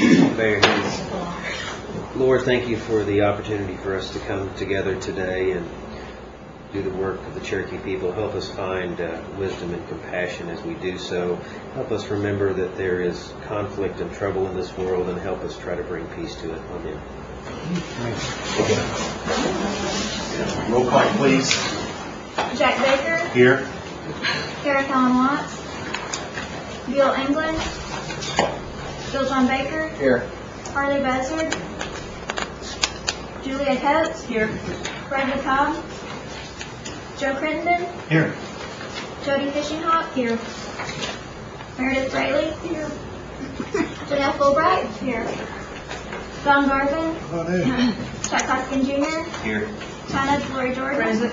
Bear your hands. Lord, thank you for the opportunity for us to come together today and do the work of the Cherokee people. Help us find wisdom and compassion as we do so. Help us remember that there is conflict and trouble in this world, and help us try to bring peace to it. Amen. Roll call, please. Jack Baker. Here. Kara Callan Watts. Bill England. Bill John Baker. Here. Harley Buzzard. Julia Coates. Here. Brenda Cobb. Joe Crittenden. Here. Jody Fishinghawk. Here. Meredith Braley. Here. Janelle Fulbright. Here. Don Garvin. Chuck Hoskin Jr. Here. China Lori Jordan. Present.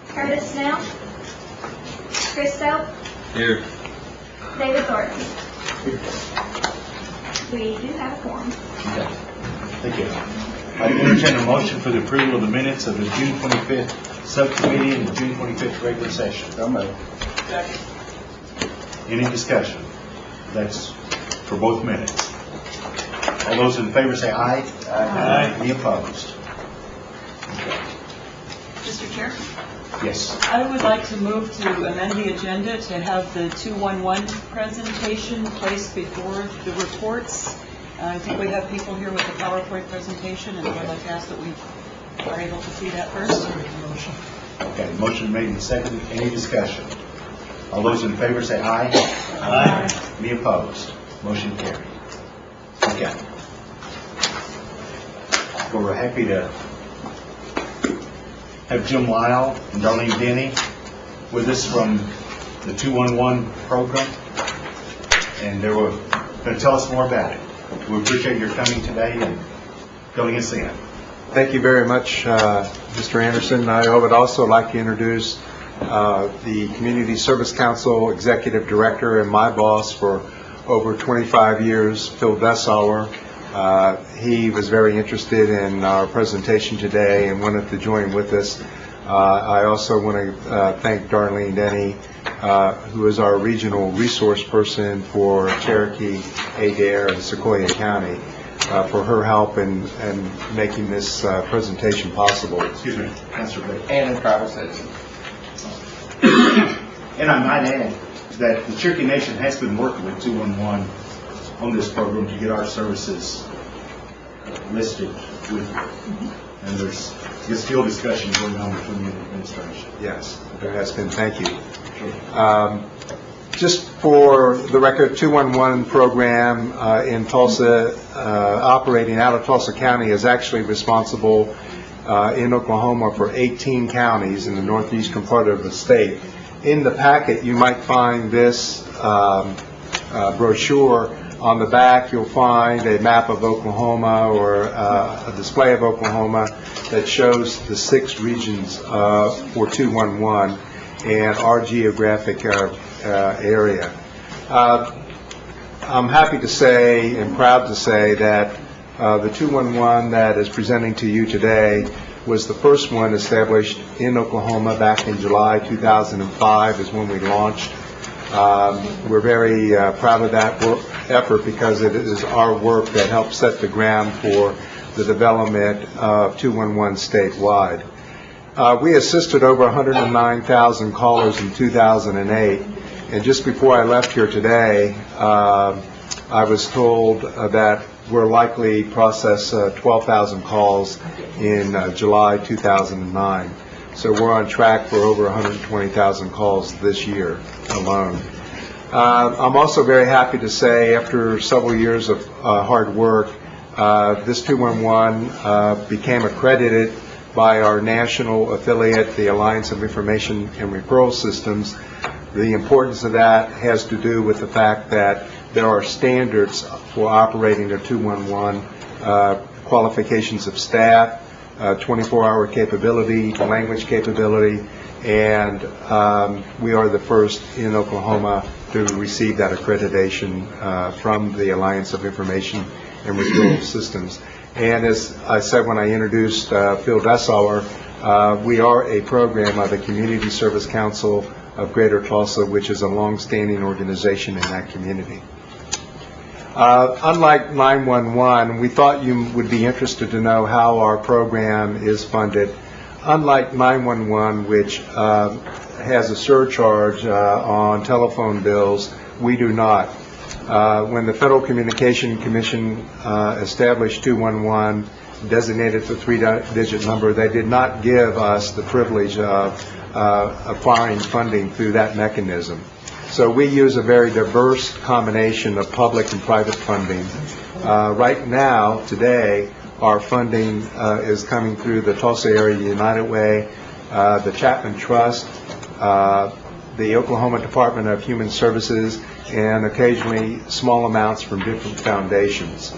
Curtis Snell. Chris Soap. Here. David Thornton. We do have a quorum. Okay. Thank you. I entertain a motion for the approval of the minutes of the June 25th subcommittee and the June 25th regular session. Any discussion? That's for both minutes. All those in favor say aye. Aye. Any opposed? Mr. Chair, Yes. I would like to move to amend the agenda to have the 211 presentation placed before the reports. I think we have people here with the PowerPoint presentation, and I'd like to ask that we are able to see that first. Okay. Motion made and seconded. Any discussion? All those in favor say aye. Aye. Any opposed? Motion carried. Okay. Well, we're happy to have Jim Lyle and Darlene Denny with us from the 211 program, and they were going to tell us more about it. We appreciate your coming today and filling us in. Thank you very much, Mr. Anderson. I would also like to introduce the Community Service Council Executive Director and my boss for over 25 years, Phil Dessauer. He was very interested in our presentation today and wanted to join with us. I also want to thank Darlene Denny, who is our regional resource person for Cherokee, Adair, and Sequoyah County, for her help in making this presentation possible. Excuse me, Councilor Blake. And a tribal citizen. And I might add that the Cherokee Nation has been working with 211 on this program to get our services listed with you. And there's still discussion going on between the administration. Yes, there has been. Thank you. Just for the record, 211 program in Tulsa, operating out of Tulsa County, is actually responsible in Oklahoma for 18 counties in the northeastern part of the state. In the packet, you might find this brochure. On the back, you'll find a map of Oklahoma, or a display of Oklahoma that shows the 6 regions for 211 and our geographic area. I'm happy to say and proud to say that the 211 that is presenting to you today was the first one established in Oklahoma back in July 2005 is when we launched. We're very proud of that effort because it is our work that helped set the ground for the development of 211 statewide. We assisted over 109,000 callers in 2008, and just before I left here today, I was told that we'll likely process 12,000 calls in July 2009. So we're on track for over 120,000 calls this year alone. I'm also very happy to say, after several years of hard work, this 211 became accredited by our national affiliate, the Alliance of Information and Referral Systems. The importance of that has to do with the fact that there are standards for operating a 211, qualifications of staff, 24-hour capability, language capability, and we are the first in Oklahoma to receive that accreditation from the Alliance of Information and Referral Systems. And as I said when I introduced Phil Dessauer, we are a program of the Community Service Council of Greater Tulsa, which is a long-standing organization in that community. Unlike 911, we thought you would be interested to know how our program is funded. Unlike 911, which has a surcharge on telephone bills, we do not. When the Federal Communication Commission established 211, designated the three-digit number, they did not give us the privilege of acquiring funding through that mechanism. So we use a very diverse combination of public and private funding. Right now, today, our funding is coming through the Tulsa Area United Way, the Chapman Trust, the Oklahoma Department of Human Services, and occasionally small amounts from different foundations.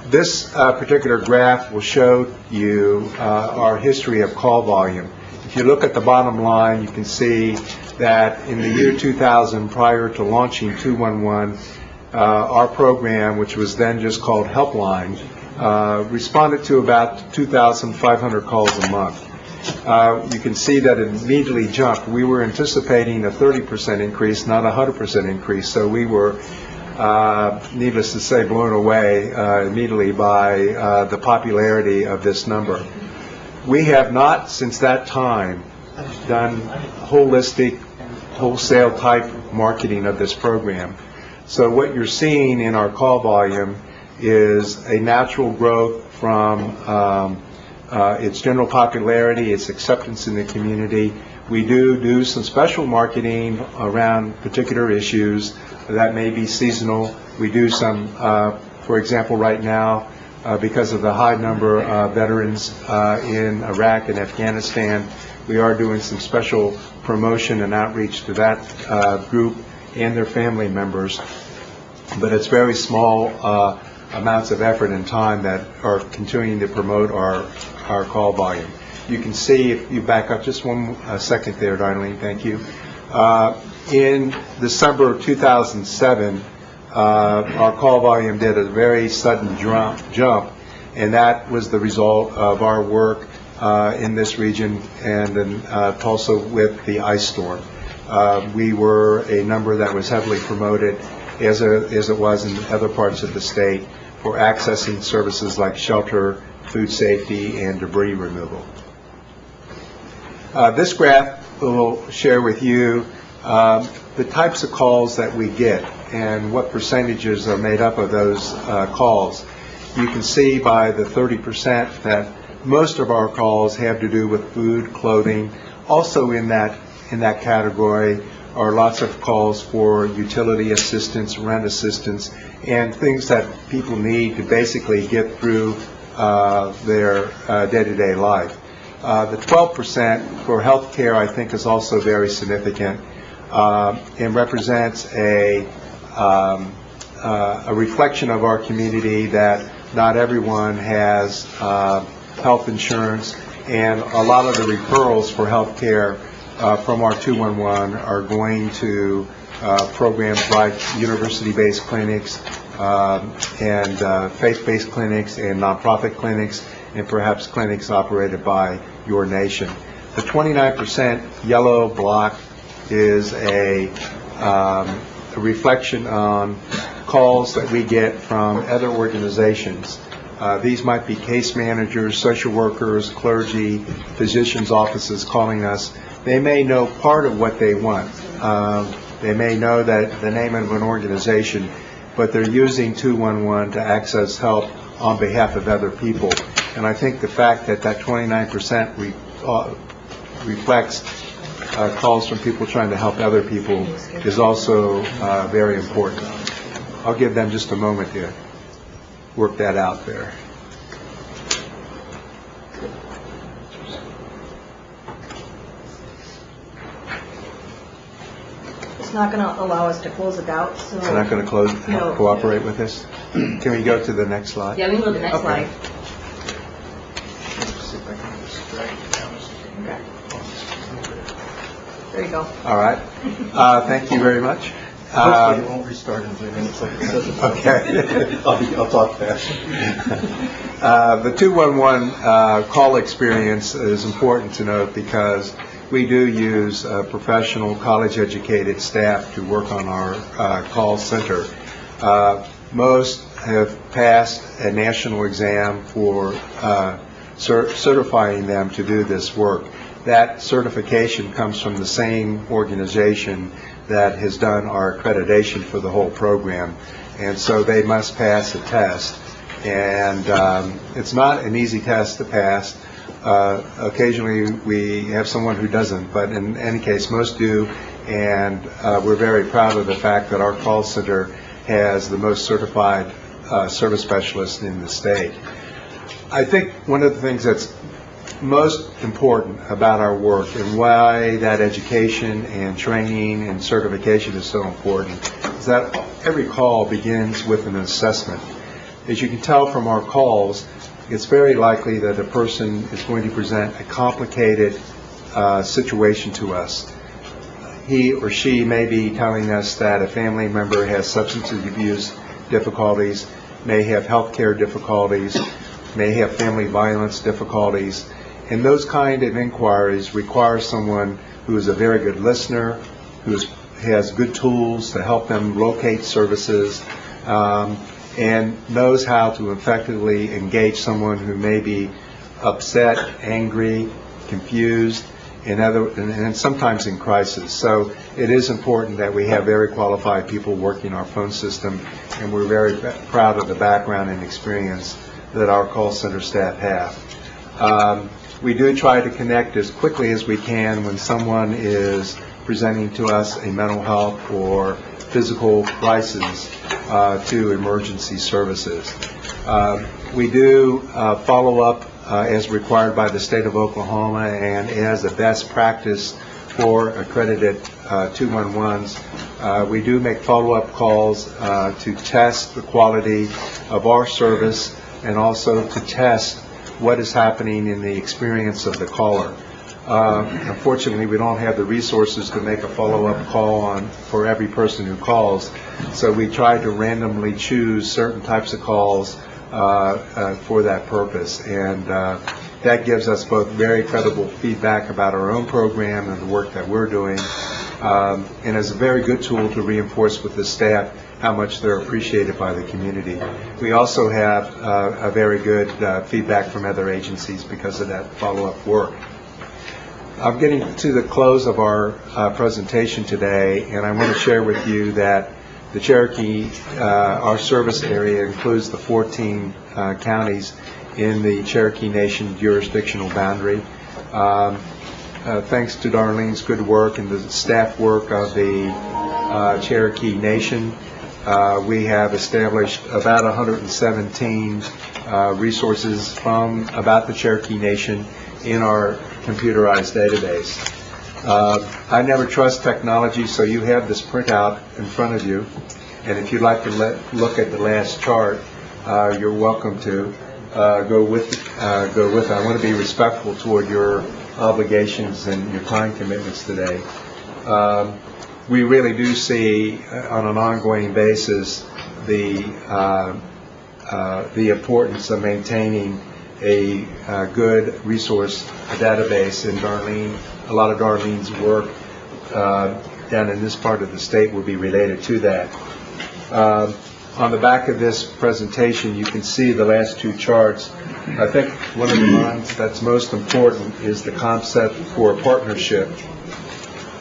This particular graph will show you our history of call volume. If you look at the bottom line, you can see that in the year 2000, prior to launching 211, our program, which was then just called Helpline, responded to about 2,500 calls a month. You can see that it immediately jumped. We were anticipating a 30% increase, not a 100% increase, so we were, needless to say, blown away immediately by the popularity of this number. We have not, since that time, done holistic, wholesale type marketing of this program. So what you're seeing in our call volume is a natural growth from its general popularity, its acceptance in the community. We do some special marketing around particular issues that may be seasonal. We do some, for example, right now, because of the high number of veterans in Iraq and Afghanistan, we are doing some special promotion and outreach to that group and their family members. But it's very small amounts of effort and time that are continuing to promote our call volume. You can see, if you back up just one second there, Darlene, thank you. In December of 2007, our call volume did a very sudden jump, and that was the result of our work in this region and in Tulsa with the ice storm. We were a number that was heavily promoted, as it was in other parts of the state, for accessing services like shelter, food safety, and debris removal. This graph will share with you the types of calls that we get and what percentages are made up of those calls. You can see by the 30% that most of our calls have to do with food, clothing. Also in that category are lots of calls for utility assistance, rent assistance, and things that people need to basically get through their day-to-day life. The 12% for health care, I think, is also very significant and represents a reflection of our community that not everyone has health insurance, and a lot of the referrals for health care from our 211 are going to programs like university-based clinics and faith-based clinics and nonprofit clinics, and perhaps clinics operated by your nation. The 29% yellow block is a reflection on calls that we get from other organizations. These might be case managers, social workers, clergy, physicians' offices calling us. They may know part of what they want. They may know that the name of an organization, but they're using 211 to access help on behalf of other people. And I think the fact that 29% reflects calls from people trying to help other people is also very important. I'll give them just a moment to work that out there. It's not going to allow us to close it out, so... It's not going to cooperate with this? Can we go to the next slide? Yeah, we can go to the next Okay. slide. Let's see if I can just drag it down. There you go. All right. Thank you very much. Hopefully it won't restart in 3 minutes like it says. Okay. I'll talk fast. The 211 call experience is important to note because we do use professional, college-educated staff to work on our call center. most have passed a national exam for certifying them to do this work. That certification comes from the same organization that has done our accreditation for the whole program, and so they must pass a test. And it's not an easy test to pass. Occasionally we have someone who doesn't, but in any case most do, and we're very proud of the fact that our call center has the most certified service specialists in the state. I think one of the things that's most important about our work and why that education and training and certification is so important is that every call begins with an assessment. As you can tell from our calls, it's very likely that a person is going to present a complicated situation to us. He or she may be telling us that a family member has substance abuse difficulties, may have health care difficulties, may have family violence difficulties, and those kind of inquiries require someone who is a very good listener, who has good tools to help them locate services, and knows how to effectively engage someone who may be upset, angry, confused, and sometimes in crisis. So it is important that we have very qualified people working our phone system, and we're very proud of the background and experience that our call center staff have. We do try to connect as quickly as we can when someone is presenting to us a mental health or physical crisis to emergency services. We do follow up as required by the state of Oklahoma and as a best practice for accredited 211s. We do make follow-up calls to test the quality of our service and also to test what is happening in the experience of the caller. Unfortunately, we don't have the resources to make a follow-up call for every person who calls, so we try to randomly choose certain types of calls for that purpose, and that gives us both very credible feedback about our own program and the work that we're doing, and is a very good tool to reinforce with the staff how much they're appreciated by the community. We also have a very good feedback from other agencies because of that follow-up work. I'm getting to the close of our presentation today, and I want to share with you that the Cherokee, our service area includes the 14 counties in the Cherokee Nation jurisdictional boundary. Thanks to Darlene's good work and the staff work of the Cherokee Nation, we have established about 117 resources from about the Cherokee Nation in our computerized database. I never trust technology, so you have this printout in front of you, and if you'd like to look at the last chart, you're welcome to go with it. I want to be respectful toward your obligations and your time commitments today. We really do see on an ongoing basis the importance of maintaining a good resource database, and a lot of Darlene's work down in this part of the state will be related to that. On the back of this presentation, you can see the last two charts. I think one of the ones that's most important is the concept for a partnership.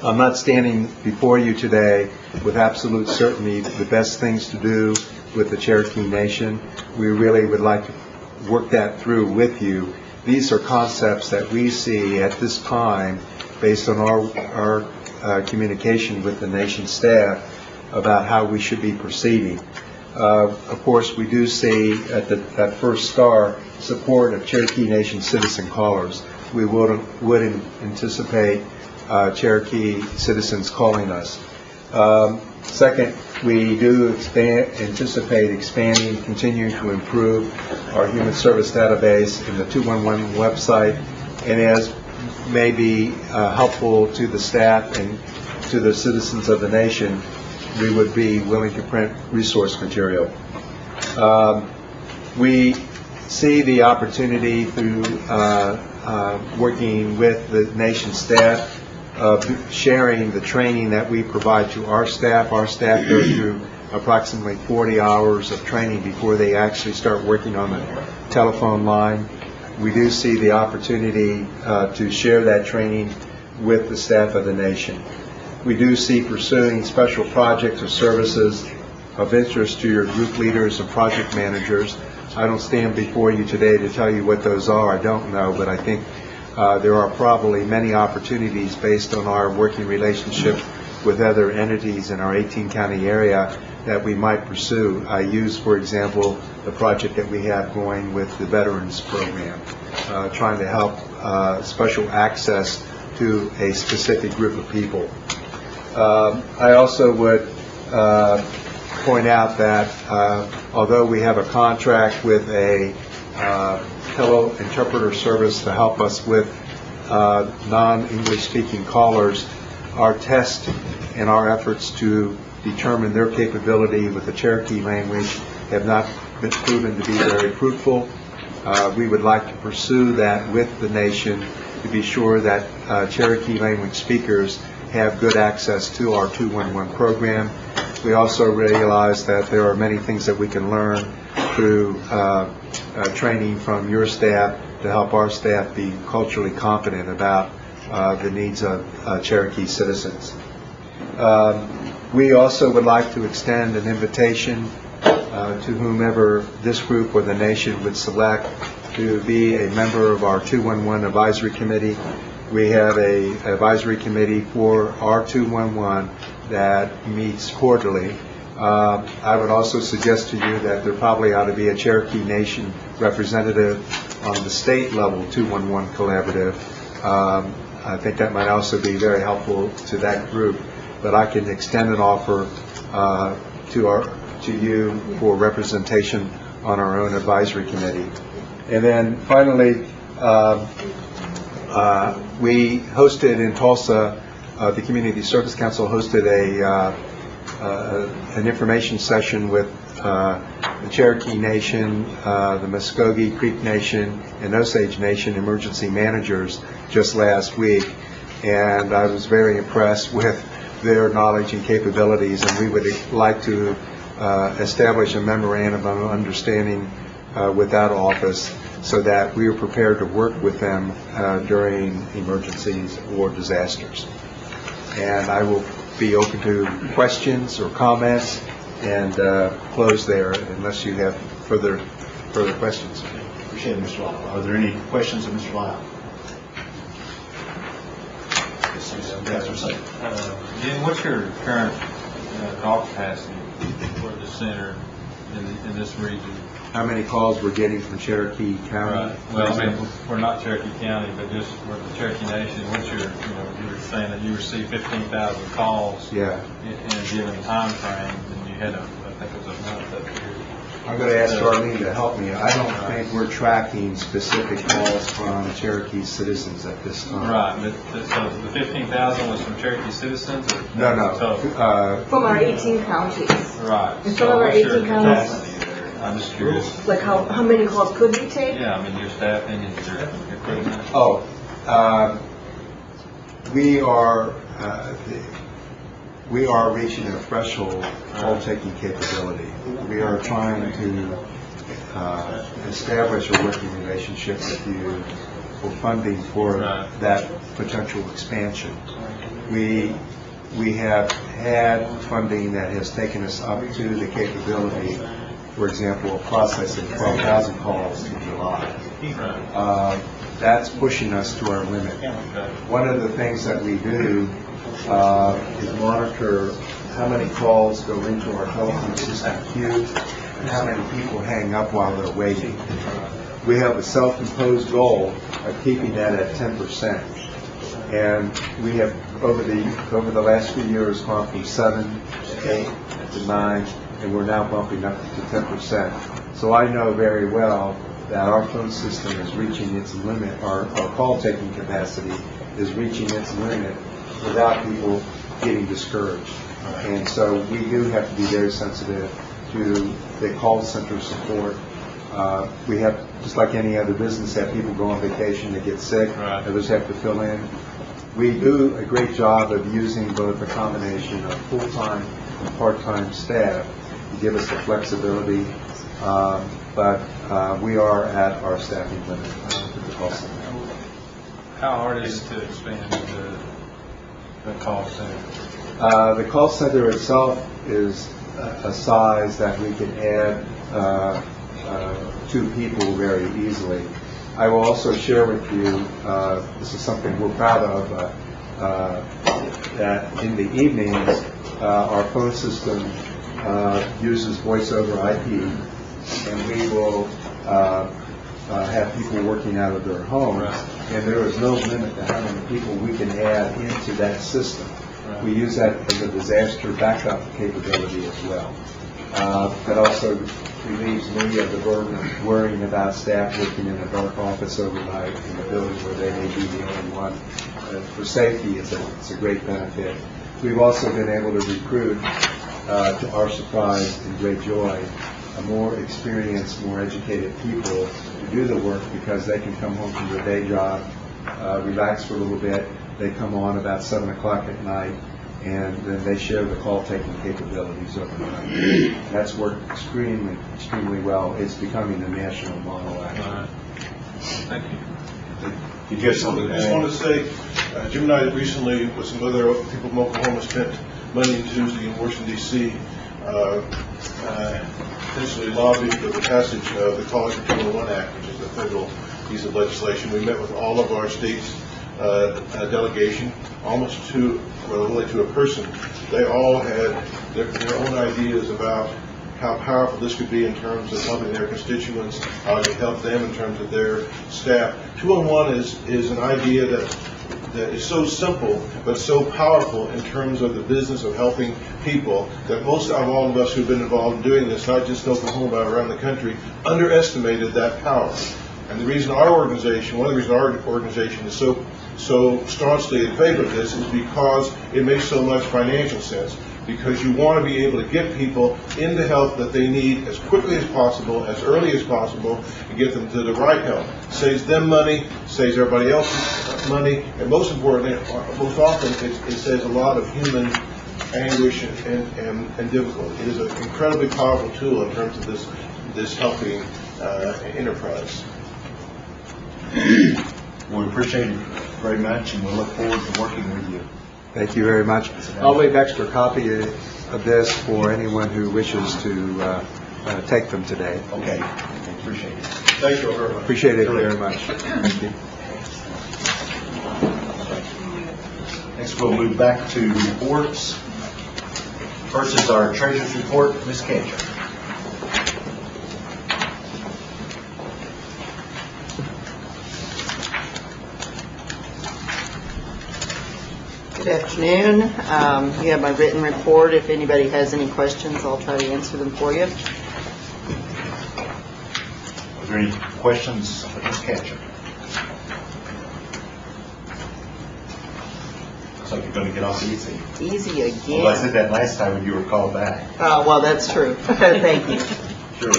I'm not standing before you today with absolute certainty the best things to do with the Cherokee Nation. We really would like to work that through with you. These are concepts that we see at this time based on our communication with the nation staff about how we should be proceeding. Of course, we do see at that first star support of Cherokee Nation citizen callers. We would anticipate Cherokee citizens calling us. Second, we do anticipate expanding, continuing to improve our human service database in the 211 website, and as may be helpful to the staff and to the citizens of the nation, we would be willing to print resource material. We see the opportunity through working with the nation staff of sharing the training that we provide to our staff. Our staff go through approximately 40 hours of training before they actually start working on the telephone line. We do see the opportunity to share that training with the staff of the nation. We do see pursuing special projects or services of interest to your group leaders and project managers. I don't stand before you today to tell you what those are. I don't know, but I think there are probably many opportunities based on our working relationship with other entities in our 18-county area that we might pursue. I use, for example, the project that we have going with the Veterans Program, trying to help special access to a specific group of people. I also would point out that although we have a contract with a tele-interpreter service to help us with non-English speaking callers, our test and our efforts to determine their capability with the Cherokee language have not been proven to be very fruitful. We would like to pursue that with the nation to be sure that Cherokee language speakers have good access to our 211 program. We also realize that there are many things that we can learn through training from your staff to help our staff be culturally competent about the needs of Cherokee citizens. We also would like to extend an invitation to whomever this group or the nation would select to be a member of our 211 Advisory Committee. We have an advisory committee for our 211 that meets quarterly. I would also suggest to you that there probably ought to be a Cherokee Nation representative on the state level 211 collaborative. I think that might also be very helpful to that group. But I can extend an offer to you for representation on our own advisory committee. And then finally, we hosted in Tulsa, the Community Service Council hosted an information session with the Cherokee Nation, the Muskogee Creek Nation, and Osage Nation emergency managers just last week. And I was very impressed with their knowledge and capabilities, and we would like to establish a memorandum of understanding with that office so that we are prepared to work with them during emergencies or disasters. And I will be open to questions or comments and close there unless you have further questions. Appreciate it, Mr. Lyle. Are there any questions of Mr. Lyle? Jim, what's your current call capacity for the center in this region? How many calls we're getting from Cherokee County? Right. Well, I mean, we're not Cherokee County, but just for the Cherokee Nation, what's your, you were saying that you receive 15,000 calls in a given time frame, and you had I think it was a month up here. I'm going to ask Darlene to help me. I don't think we're tracking specific calls from Cherokee citizens at this time. Right, but so the 15,000 was from Cherokee citizens? Or No. From our 18 counties. Right. And some of our 18 counties, I'm just curious. like how many calls could we take? Yeah, I mean, your staffing and your equipment. We are reaching a threshold call-taking capability. We are trying to establish a working relationship with you for funding for that potential expansion. We have had funding that has taken us up to the capability, for example, of processing 12,000 calls in July. That's pushing us to our limit. One of the things that we do is monitor how many calls go into our telephone system queue and how many people hang up while they're waiting. We have a self-imposed goal of keeping that at 10%. And we have, over the last few years, gone from 7 to 8 to 9, and we're now bumping up to 10%. So I know very well that our phone system is reaching its limit, our call-taking capacity is reaching its limit without people getting discouraged. And so we do have to be very sensitive to the call center support. We have, just like any other business, have people go on vacation, they get sick, others have to fill in. We do a great job of using both a combination of full-time and part-time staff to give us the flexibility, but we are at our staffing limit with the call center. How hard is it to expand the call center? The call center itself is a size that we can add 2 people very easily. I will also share with you, this is something we're proud of, that in the evenings, our phone system uses voice over IP, and we will have people working out of their homes, and there is no limit to how many people we can add into that system. We use that as a disaster backup capability as well. That also relieves me of the burden of worrying about staff working in a dark office overnight in a building where they may be the only one. For safety, it's a great benefit. We've also been able to recruit, to our surprise and great joy, a more experienced, more educated people to do the work because they can come home from their day job, relax for a little bit. They come on about 7 o'clock at night, and then they share the call-taking capabilities overnight. That's worked extremely well. It's becoming a national model, actually. Thank you. You get something? I just wanted to say, Jim and I recently, with some other people from Oklahoma, spent Monday and Tuesday in Washington, D.C., essentially lobbying for the passage of the College for 201 Act, which is a federal piece of legislation. We met with all of our states' delegation, almost really to a person. They all had their own ideas about how powerful this could be in terms of helping their constituents, how it could help them in terms of their staff. 2-on-1 is an idea that is so simple but so powerful in terms of the business of helping people that most of all of us who've been involved in doing this, not just in Oklahoma but around the country, underestimated that power. And the reason one of the reasons our organization is so staunchly in favor of this is because it makes so much financial sense. Because you want to be able to get people in the help that they need as quickly as possible, as early as possible, and get them to the right help. Saves them money, saves everybody else money, and most importantly, most often, it saves a lot of human anguish and difficulty. It is an incredibly powerful tool in terms of this helping enterprise. We appreciate it very much, and we look forward to working with you. Thank you very much. I'll leave extra copy of this for anyone who wishes to take them today. Okay. Appreciate it. Thank you all very much. Appreciate it very much. Thank you. Next, we'll move back to reports. First is our treasurer's report. Ms. Ketcher. Good afternoon. You have my written report. If anybody has any questions, I'll try to answer them for you. Are there any questions of Ms. Ketcher? Looks like you're going to get off easy. Easy again. Well, I said that last time when you were called back. Well, that's true. Thank you. Sure.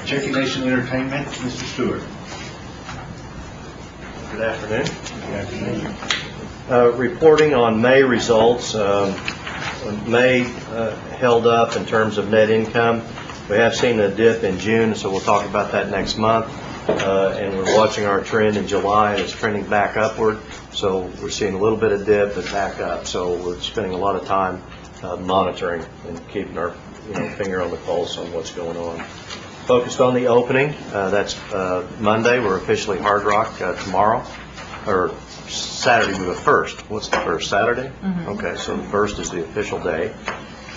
Cherokee Nation Entertainment, Mr. Stewart. Good afternoon. Good afternoon. Reporting on May results. May held up in terms of net income. We have seen a dip in June, so we'll talk about that next month. And we're watching our trend in July, and it's trending back upward. So we're seeing a little bit of dip, but back up. So we're spending a lot of time monitoring and keeping our finger on the pulse on what's going on. Focused on the opening. That's Monday. We're officially Hard Rock tomorrow, or Saturday the 1st. What's the first? Saturday? Mm-hmm. Okay, so the 1st is the official day.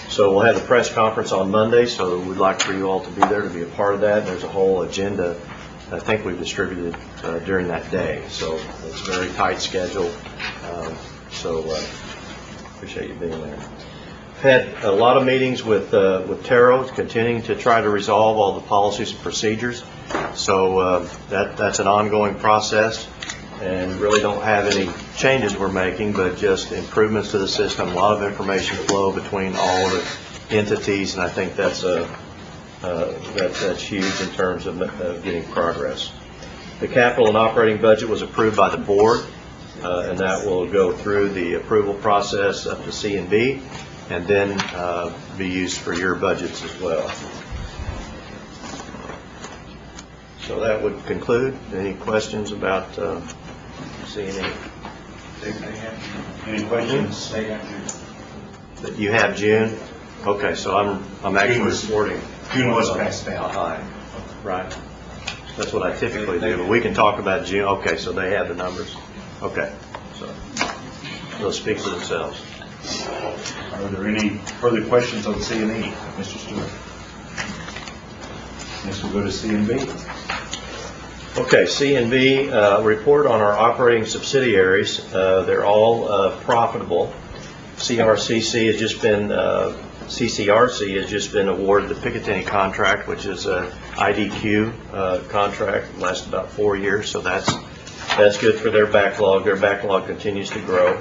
So we'll have a press conference on Monday, so we'd like for you all to be there to be a part of that. There's a whole agenda I think we've distributed during that day. So it's a very tight schedule. Appreciate you being there. Had a lot of meetings with Taro, continuing to try to resolve all the policies and procedures. So that's an ongoing process, and really don't have any changes we're making, but just improvements to the system. A lot of information flow between all of the entities, and I think that's huge in terms of getting progress. The capital and operating budget was approved by the board, and that will go through the approval process up to C&B. and then be used for your budgets as well. So that would conclude. Any questions about C&E? Any questions? That you have June? Okay, so I'm actually reporting. June was passed out. High, right? That's what I typically do, but we can talk about June. Okay, so they have the numbers. Okay, so those speak for themselves. Are there any further questions on C&E, Mr. Stewart? Next we'll go to C&B. Okay, C&B, report on our operating subsidiaries. They're all profitable. CRCC has just been, CCRC has just been awarded the Picatinny contract, which is a IDQ contract, lasts about 4 years, so that's good for their backlog. Their backlog continues to grow.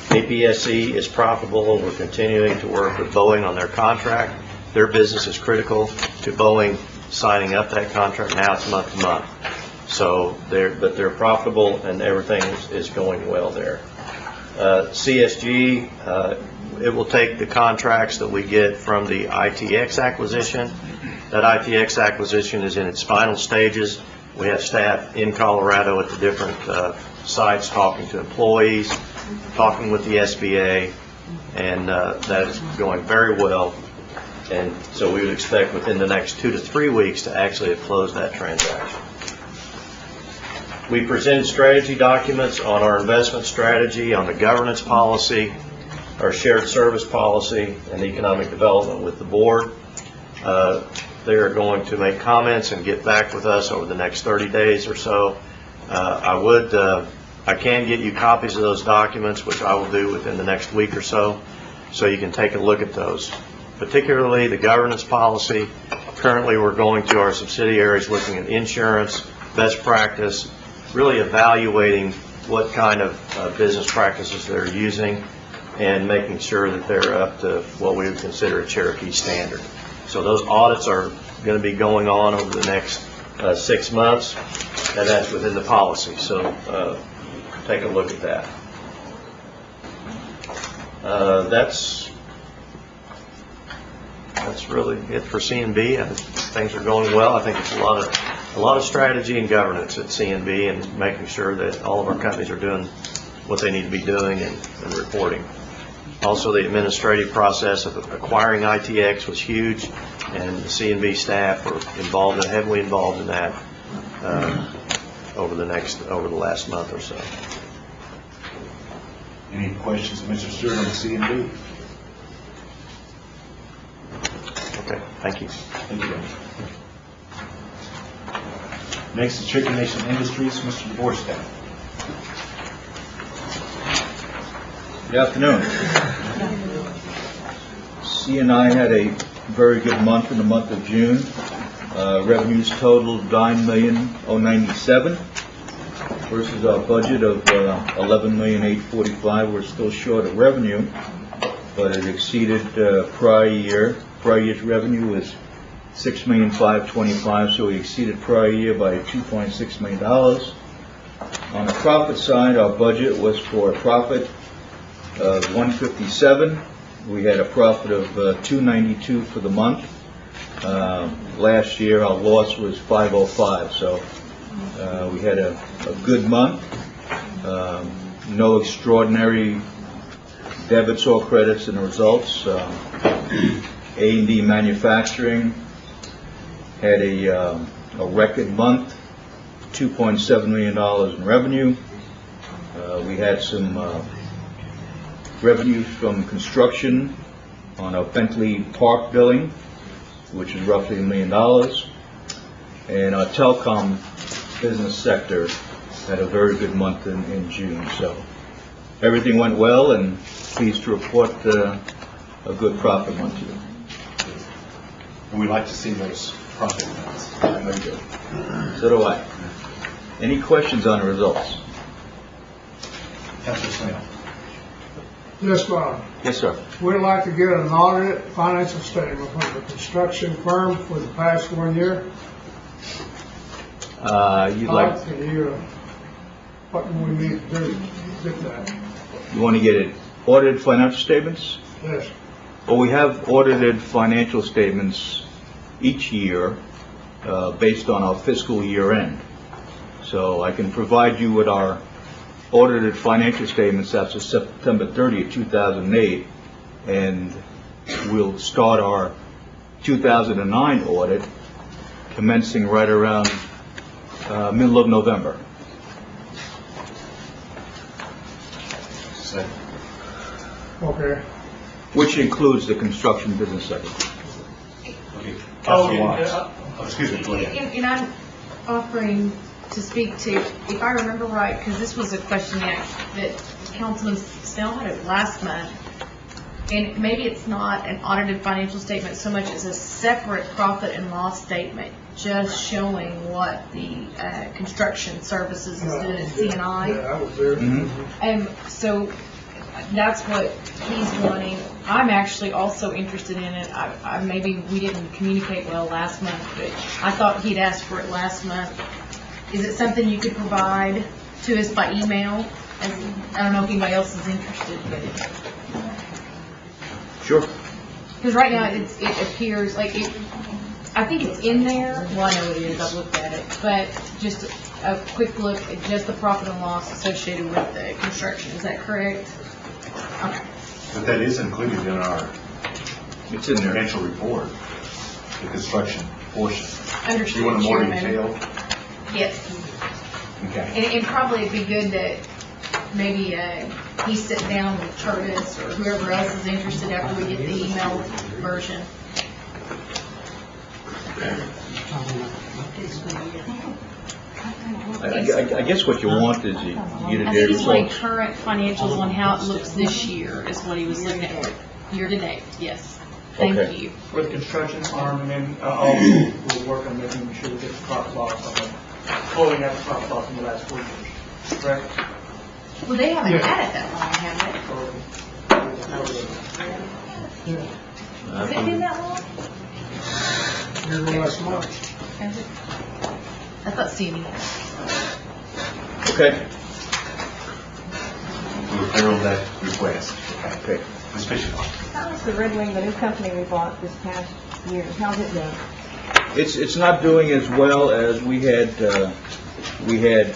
APSC is profitable, and we're continuing to work with Boeing on their contract. Their business is critical to Boeing signing up that contract. Now it's month to month. So they're profitable, and everything is going well there. CSG, it will take the contracts that we get from the ITX acquisition. That ITX acquisition is in its final stages. We have staff in Colorado at the different sites talking to employees, talking with the SBA, and that is going very well. And so we would expect within the next 2 to 3 weeks to actually have closed that transaction. We presented strategy documents on our investment strategy, on the governance policy, our shared service policy, and economic development with the board. They are going to make comments and get back with us over the next 30 days or so. I can get you copies of those documents, which I will do within the next week or so you can take a look at those. Particularly the governance policy. Currently we're going to our subsidiaries looking at insurance, best practice, really evaluating what kind of business practices they're using and making sure that they're up to what we would consider a Cherokee standard. So those audits are going to be going on over the next 6 months, and that's within the policy. So take a look at that. That's really it for C&B. Things are going well. I think it's a lot of strategy and governance at C&B, and making sure that all of our companies are doing what they need to be doing and reporting. Also, the administrative process of acquiring ITX was huge, and the C&B staff were heavily involved in that over the last month or so. Any questions of Mr. Stewart on C&B? Okay, thank you. Thank you. Next is Cherokee Nation Industries, Mr. DeBoerstadt. Good afternoon. C&I had a very good month in the month of June. Revenues totaled $9,097,000 versus our budget of $11,845,000. We're still short of revenue, but it exceeded prior year. Prior year's revenue was $6,525,000, so we exceeded prior year by $2.6 million. On the profit side, our budget was for a profit of $157,000. We had a profit of $292,000 for the month. Last year our loss was $505,000, so we had a good month. No extraordinary debits or credits in the results. A&D Manufacturing had a record month, $2.7 million in revenue. We had some revenues from construction on our Bentley Park building, which is roughly $1 million. And our telecom business sector had a very good month in June. So everything went well, and pleased to report a good profit month to you. And we'd like to see those profit amounts. Very good. So do I. Any questions on the results? Councilor Snell. Yes, Bob. Yes, sir. We'd like to get an audited financial statement from the construction firm for the past 1 year. You'd like? What do we need to do to get that? You want to get it audited financial statements? Yes. Well, we have audited financial statements each year based on our fiscal year end. So I can provide you with our audited financial statements as of September 30th, 2008, and we'll start our 2009 audit commencing right around middle of November. Okay. Which includes the construction business segment. Excuse me, go ahead. And I'm offering to speak to, if I remember right, because this was a question that Councilman Snell had it last month, and maybe it's not an audited financial statement so much as a separate profit and loss statement, just showing what the construction services is doing at CNI. Yeah, I was there. And so that's what he's wanting. I'm actually also interested in it. Maybe we didn't communicate well last month, but I thought he'd asked for it last month. Is it something you could provide to us by email? I don't know if anybody else is interested, but Sure. because right now it appears like it. I think it's in there. Well, I know it is. I've looked at it, but just a quick look at just the profit and loss associated with the construction. Is that correct? Okay. But that is included in our It's in there. financial report, the construction portion. Understood, You want a more Chairman. detailed? Yes. Okay. And probably it'd be good that maybe he sit down with Curtis or whoever else is interested after we get the email version. I guess what you want is the I year-to-date think it's like results. current financials on how it looks this year is what he was looking at. Year to date, yes. Thank Okay. you. For the construction arm, and then also we'll work on making sure we get the profit loss on the, pulling out the profit loss in the last 4 years, correct? Well, they haven't Yeah. had it that long, have they? Has it been that long? Here last March. Has it? I thought CNE. Okay. We'll narrow that request. Okay. Ms. Fisher. How is the Red Wing, the new company we bought this past year, how's it doing? It's not doing as well as we had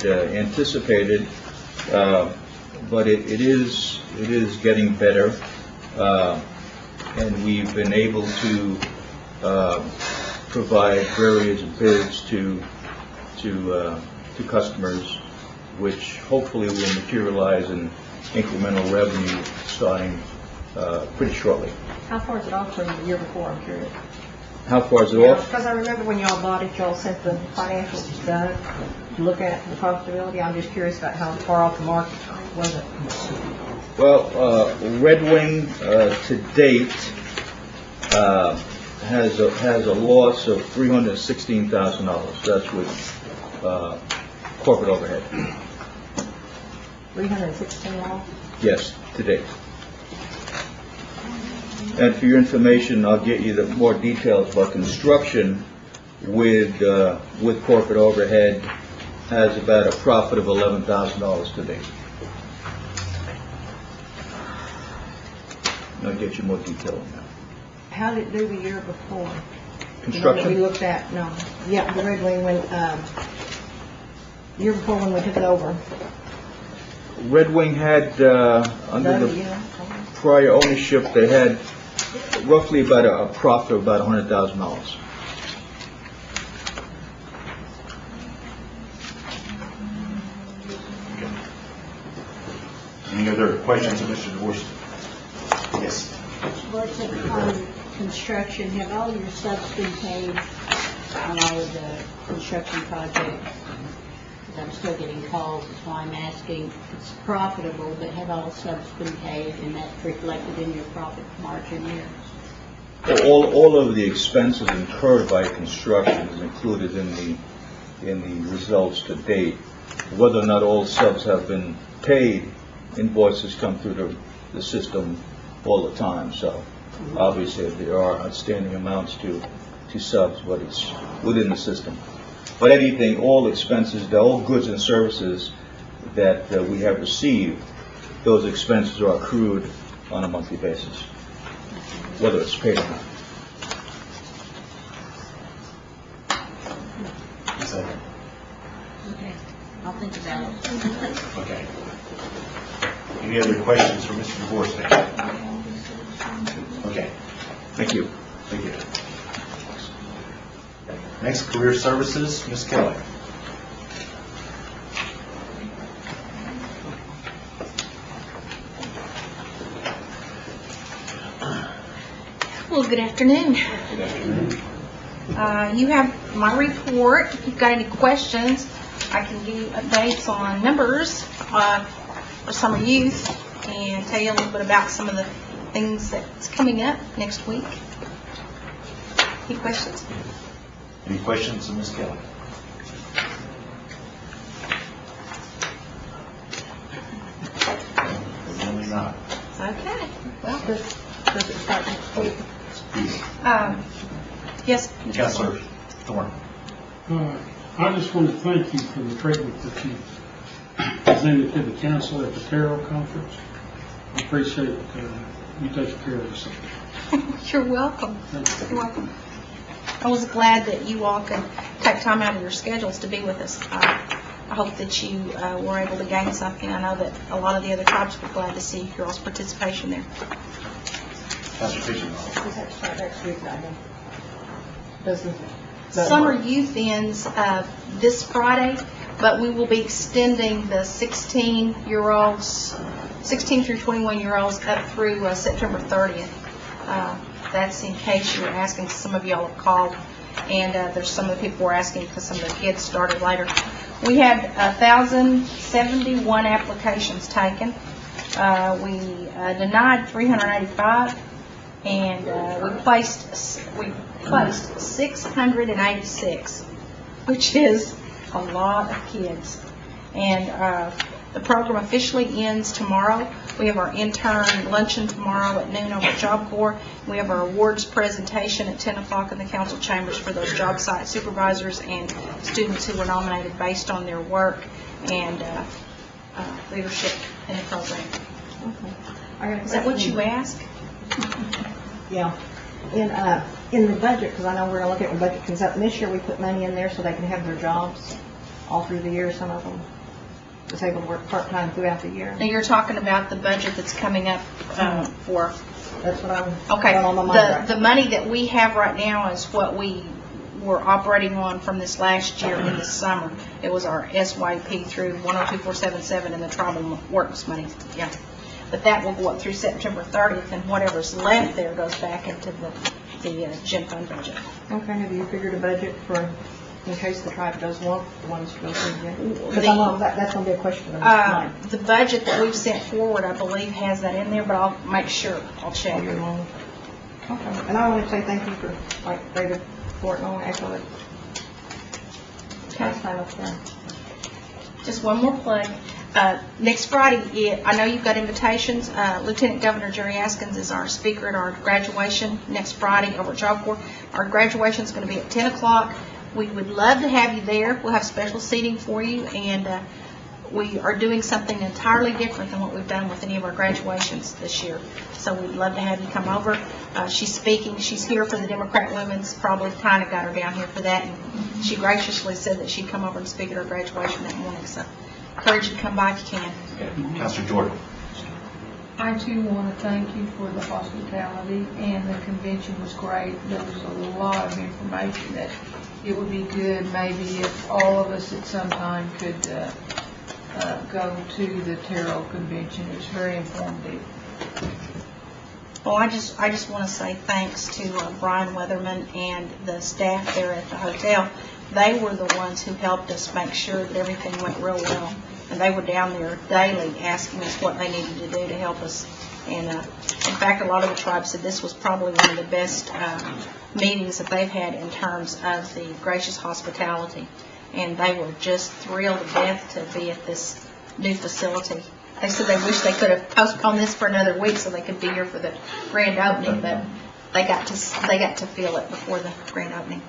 anticipated, but it is getting better, and we've been able to provide various bids to customers, which hopefully will materialize in incremental revenue starting pretty shortly. How far is it off from the year before, I'm curious? How far is it off? Because I remember when y'all bought it, y'all sent the financials done to look at the profitability. I'm just curious about how far off the mark was it? Well, Red Wing to date has a loss of $316,000. That's with corporate overhead. 316 off? Yes, to date. And for your information, I'll get you the more details about construction with corporate overhead has about a profit of $11,000 to date. I'll get you more detail on that. How did it do the year before? The one that Construction? we looked at, no. Yeah, the Red Wing when, year before when we took it over. Red Wing had, under About a the year. prior ownership, they had roughly about a profit of about $100,000. Any other questions of Mr. DeWorst? Yes. What's it on construction? Have all your subs been paid on all of the construction projects? Because I'm still getting calls, that's why I'm asking. It's profitable, but have all subs been paid and that's reflected in your profit margin here? All of the expenses incurred by construction is included in the results to date. Whether or not all subs have been paid, invoices come through the system all the time. So obviously there are outstanding amounts to subs, but it's within the system. But anything, all expenses, all goods and services that we have received, those expenses are accrued on a monthly basis. whether it's paid or not. Second. Okay, I'll think about it. Okay. Any other questions for Mr. Dvorak? Okay, Thank you. thank you. Next, Career Services, Ms. Kelly. Well, good afternoon. Good afternoon. You have my report. If you've got any questions, I can give you updates on numbers for summer youth and tell you a little bit about some of the things that's coming up next week. Any questions? Any questions of Ms. Kelly? Really not. Okay. Well, Does it start next week? yes. Mr. Councilor Thorne. I just want to thank you for the treatment that you presented to the council at the Terrell conference. I appreciate you taking care of us. You're welcome. You're welcome. I was glad that you all could take time out of your schedules to be with us. I hope that you were able to gain something. I know that a lot of the other tribes were glad to see your all's participation there. Councilor Fishman. Does that start next week, I think? Doesn't Summer youth ends this Friday, but we will be extending the 16 through 21-year-olds up through September 30th. That's in case you were asking. Some of y'all have called, and there's some of the people were asking because some of the kids started later. We had 1,071 applications taken. We denied 385, and we placed 686, which is a lot of kids. And the program officially ends tomorrow. We have our intern luncheon tomorrow at noon over at Job Corps. We have our awards presentation at 10 o'clock in the council chambers for those job site supervisors and students who were nominated based on their work and leadership in the program. Okay. Is that what you asked? Yeah. In the budget, because I know we're going to look at when the budget comes up, and this year we put money in there so they can have their jobs all through the year, some of them was able to work part-time throughout the year. Now you're talking about the budget that's coming up for... That's what I'm Okay, on my mind right the money that we have right now is what we were operating on from this last year in the summer. It was our SYP through 102477 and the tribal works money, yeah. But that will go up through September 30th, and whatever's left there goes back into the gym fund budget. Okay, have you figured a budget for, in case the tribe does want the ones to go through again? Because I know that's going to be a question of mine. The budget that we've sent forward, I believe, has that in there, but I'll make sure. I'll check. Okay. And I want to say thank you for, like David Fortin, I want to echo it. Last time up there. Just one more plug. Next Friday, I know you've got invitations. Lieutenant Governor Jerry Askins is our speaker at our graduation next Friday over at Job Corps. Our graduation is going to be at 10 o'clock. We would love to have you there. We'll have special seating for you, and we are doing something entirely different than what we've done with any of our graduations this year. So we'd love to have you come over. She's speaking. She's here for the Democrat Women's. Probably kind of got her down here for that, and she graciously said that she'd come over and speak at our graduation that morning. So encourage you to come by if you can. Okay. Councilor Jordan. I too want to thank you for the hospitality, and the convention was great. There was a lot of information that it would be good maybe if all of us at some time could go to the Terrell convention. It was very informative. Well, I just want to say thanks to Brian Weatherman and the staff there at the hotel. They were the ones who helped us make sure that everything went real well. And they were down there daily asking us what they needed to do to help us. And in fact, a lot of the tribes said this was probably one of the best meetings that they've had in terms of the gracious hospitality. And they were just thrilled to death to be at this new facility. They said they wish they could have postponed this for another week so they could be here for the grand opening, but they got to feel it before the grand opening.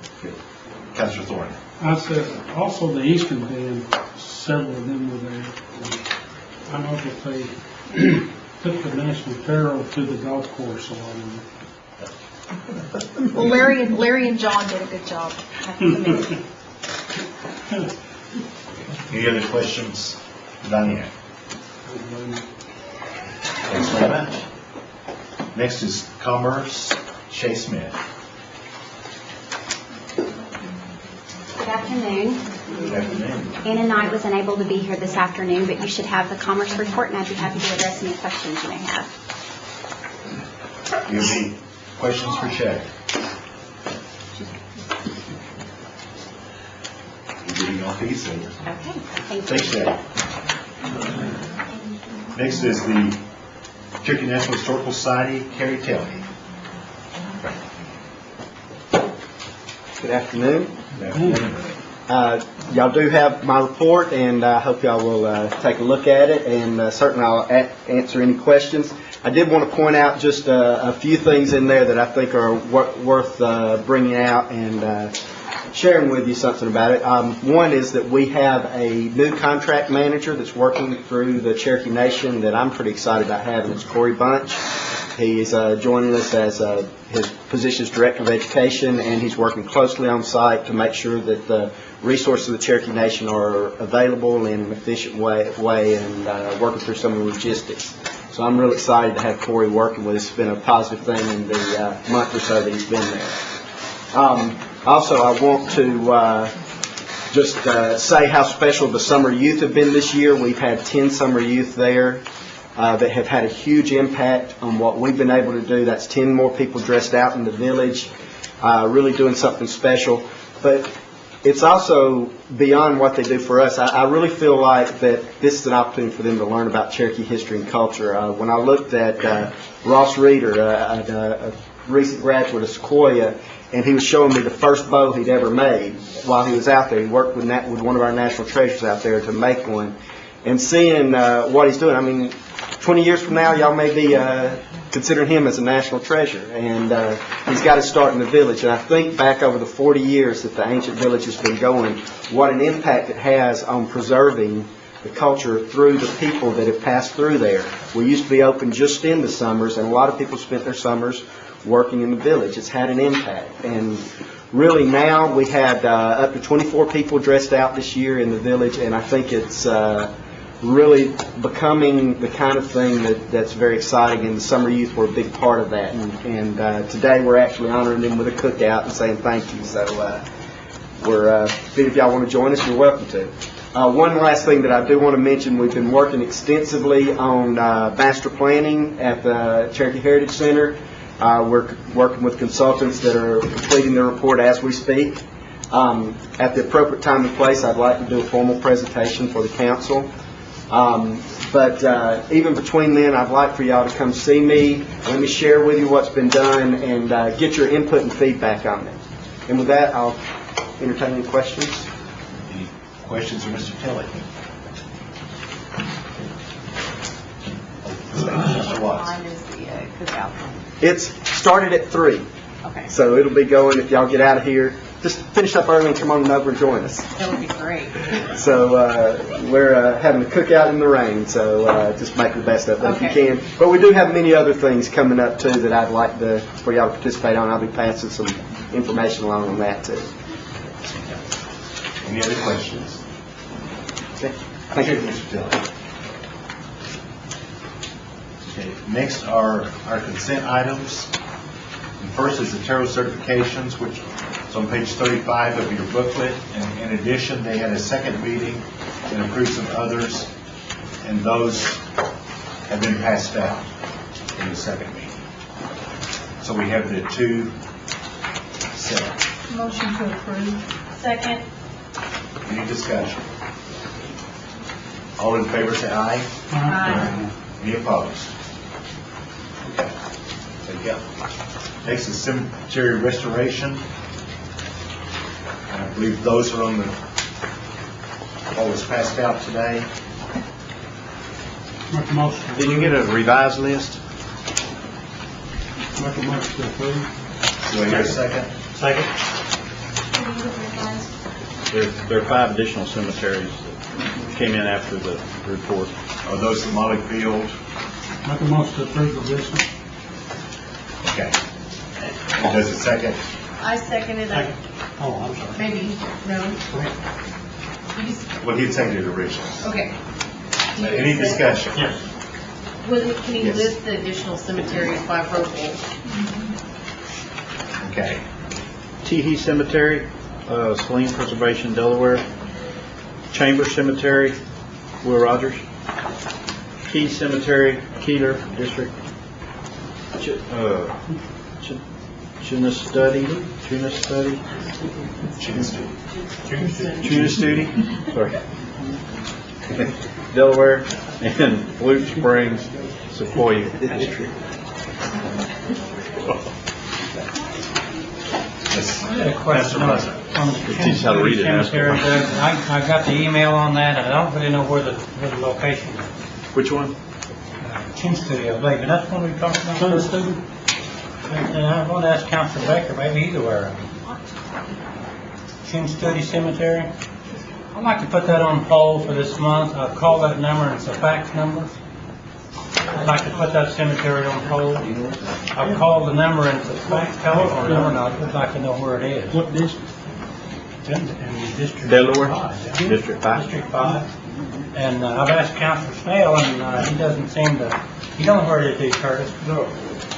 Councilor Thorne. I said, also the Eastern Band, several of them were there. I know that they took the National Terrell to the golf course a lot of them. Well, Larry and John did a good job. I have to admit. Any other questions? Diane? Thanks very much. Next is Commerce, Shay Smith. Good afternoon. Good afternoon. Anna Knight was unable to be here this afternoon, but you should have the Commerce report, and I'd be happy to address any questions you may have. Do you have any questions for Shay? You're getting off easy. Okay, thank you. Thanks, Shay. Next is the Cherokee National Historical Society, Carrie Telly. Good afternoon. Y'all do have my report, and I hope y'all will take a look at it, and certainly I'll answer any questions. I did want to point out just a few things in there that I think are worth bringing out and sharing with you something about it. One is that we have a new contract manager that's working through the Cherokee Nation that I'm pretty excited about having. It's Corey Bunch. He's joining us as his position as Director of Education, and he's working closely on site to make sure that the resources of the Cherokee Nation are available in an efficient way and working through some of the logistics. So I'm really excited to have Corey working with us. It's been a positive thing in the month or so that he's been there. Also, I want to just say how special the summer youth have been this year. We've had 10 summer youth there that have had a huge impact on what we've been able to do. That's 10 more people dressed out in the village, really doing something special. But it's also beyond what they do for us. I really feel like that this is an opportunity for them to learn about Cherokee history and culture. When I looked at Ross Reeder, a recent graduate of Sequoia, and he was showing me the first bow he'd ever made while he was out there. He worked with one of our national treasures out there to make one. And seeing what he's doing, I mean, 20 years from now, y'all may be considering him as a national treasure. And he's got to start in the village. And I think back over the 40 years that the ancient village has been going, what an impact it has on preserving the culture through the people that have passed through there. We used to be open just in the summers, and a lot of people spent their summers working in the village. It's had an impact. And really now we had up to 24 people dressed out this year in the village, and I think it's really becoming the kind of thing that's very exciting, and the summer youth were a big part of that. And today we're actually honoring them with a cookout and saying thank you. So if y'all want to join us, you're welcome to. One last thing that I do want to mention, we've been working extensively on master planning at the Cherokee Heritage Center. We're working with consultants that are completing their report as we speak. At the appropriate time and place, I'd like to do a formal presentation for the council. But even between then, I'd like for y'all to come see me. Let me share with you what's been done and get your input and feedback on it. And with that, I'll entertain any questions. Any questions for Mr. Tilley? Mr. Watts. It's started at 3. Okay. So it'll be going, if y'all get out of here, just finish up early and come on over and join us. That would be great. So we're having a cookout in the rain, so just make the best of it if you can. But we do have many other things coming up too that I'd like for y'all to participate on. I'll be passing some information along on that too. Any other questions? Okay. Thank you, Mr. Tilley. Okay. Next are our consent items. And first is the tarot certifications, which is on page 35 of your booklet. And in addition, they had a second meeting and approved some others, and those have been passed out in the second meeting. So we have the 2 set. Motion to approve. Second. Any discussion? All in favor say aye. Aye. Any opposed? Okay. There you go. Next is cemetery restoration. And I believe those are on what was passed out today. Make a motion. Did you get a revised list? Make a motion to approve. Do I hear a second? Second. There are 5 additional cemeteries that came in after the report. Are those the Molly Field? Make a motion to approve the list. Okay. Does it second? I seconded it. Oh, I'm sorry. Maybe, no. You just- Well, he seconded originally. Okay. Any discussion? Yes. Can you Yes. list the additional cemeteries by purple? Okay. Teehee Cemetery, Saline Preservation, Delaware. Chambers Cemetery, Will Rogers. Key Cemetery, Keeler District. Chunistudi, sorry. Delaware, and Blue Springs, Sequoia District. I had a question on the Teach us how to read it, ask cemetery. them. I got the email on that, and I don't really know where the location is. Which one? Chin Studio, I believe, and that's one we talked about. Chin Studio? And I want to ask Councilor Baker, maybe he's aware of it. Chin Studio Cemetery. I'd like to put that on hold for this month. I've called that number, and it's a fax number. I'd like to put that cemetery on hold. I've called the number, and it's a fax telephone number, and I'd like to know where it is. What district? It's in District Delaware? 5. District 5. District 5. And I've asked Councilor Snell, and he doesn't seem to, you don't know where it is, Curtis? No.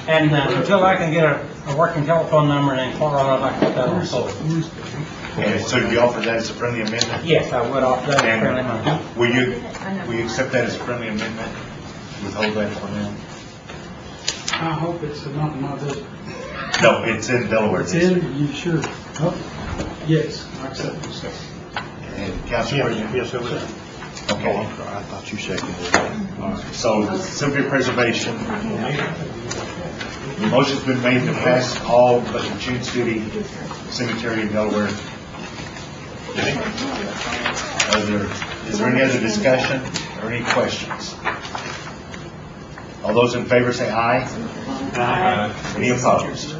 And until I can get a working telephone number and inquire on it, I'd like to put that on hold. Okay, so you offer that as a friendly amendment? Yes, I would offer that as a friendly amendment. And will you accept that as a friendly amendment? Withhold that for now? I hope it's not in my district. No, it's in Delaware. It's in, you sure? Oh, yes, I accept this. And Councilor President? Yes, it would. Okay. I thought you seconded it. So cemetery preservation. The motion's been made to pass all but the June City Cemetery in Delaware. Is there any other discussion or any questions? All those in favor say aye. Aye. Any opposed?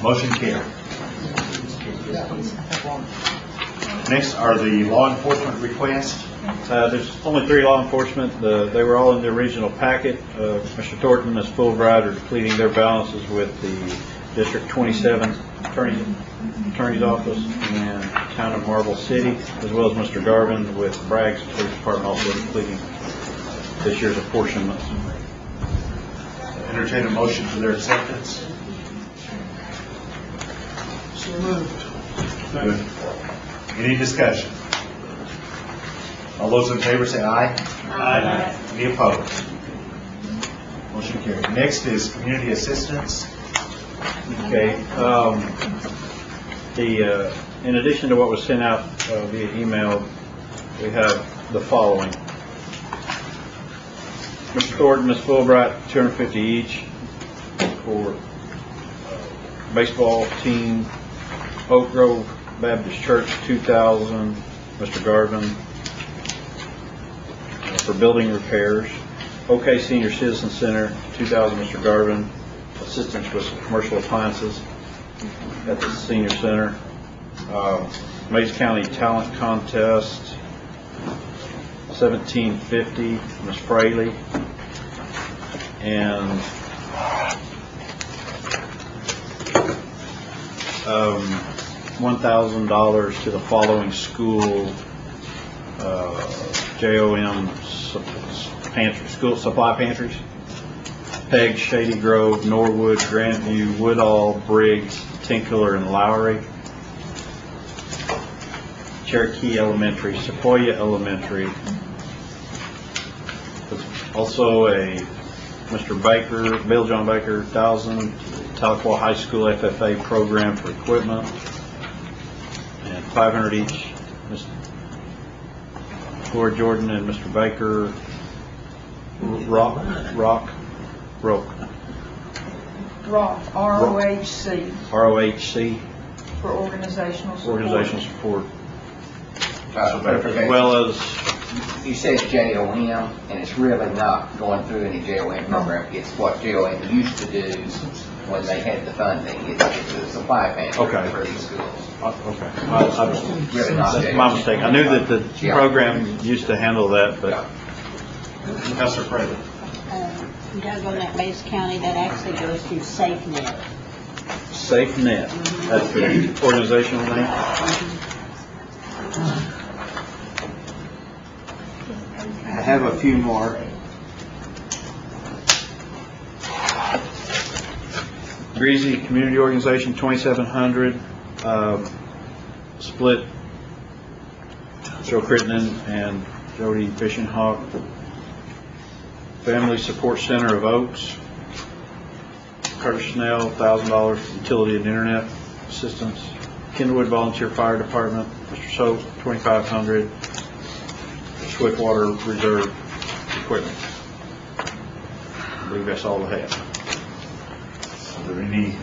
Motion carried. Next are the law enforcement requests. There's only 3 law enforcement. They were all in the original packet. Mr. Thornton, Ms. Fulbright are depleting their balances with the District 27 Attorney's Office and Town of Marble City, as well as Mr. Garvin with Bragg's Police Department also depleting this year's apportionments. Entertain a motion for their acceptance. So moved. Good. Any discussion? All those in favor say aye. Aye. Any opposed? Motion carried. Next is community assistance. Okay. In addition to what was sent out via email, we have the following. Mr. Thornton, Ms. Fulbright, $250 each for baseball team. Oak Grove Baptist Church, $2,000. Mr. Garvin for building repairs. OK Senior Citizen Center, $2,000. Mr. Garvin, assistance with some commercial appliances at the senior center. Mays County Talent Contest, $1,750. Ms. Fraley. And $1,000 to the following school JOM pantry, school supply pantries: Peg, Shady Grove, Norwood, Grandview, Woodall, Briggs, Tinkler, and Lowry. Cherokee Elementary, Sequoia Elementary. Also a Mr. Baker, Bill John Baker, $1,000, Tahlequah High School FFA program for equipment, and $500 each. Ms. Floyd Jordan and Mr. Baker, ROHC. ROHC, ROHC, for organizational support. organizational support. As well as, you said JOM, and it's really not going through any JOM program. It's what JOM used to do when they had the funding. It's a supply pantry for these schools. Okay. Really not That's my mistake. I knew that the Yeah. program used to handle that, but. Councilor President. Doug, on that base county, that actually goes through SafeNet. SafeNet, that's the organizational name? I have a few more. Breezy Community Organization, 2,700, split Joe Crittenden and Jody Fishing Hawk. Family Support Center of Oaks, Curtis Snell, $1,000 utility and internet assistance. Kindlewood Volunteer Fire Department, Mr. Soap, $2,500. Swiftwater Reserve Equipment. I believe that's all I have. Are there any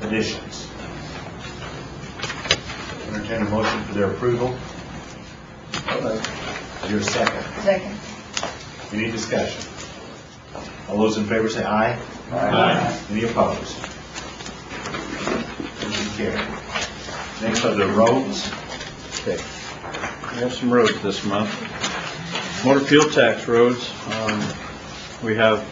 additions? Entertain a motion for their approval. Is there a second? Second. Any discussion? All those in favor say aye. Aye. Any opposed? Motion carried. Next are the roads. Okay. We have some roads this month. Motor fuel tax roads. We have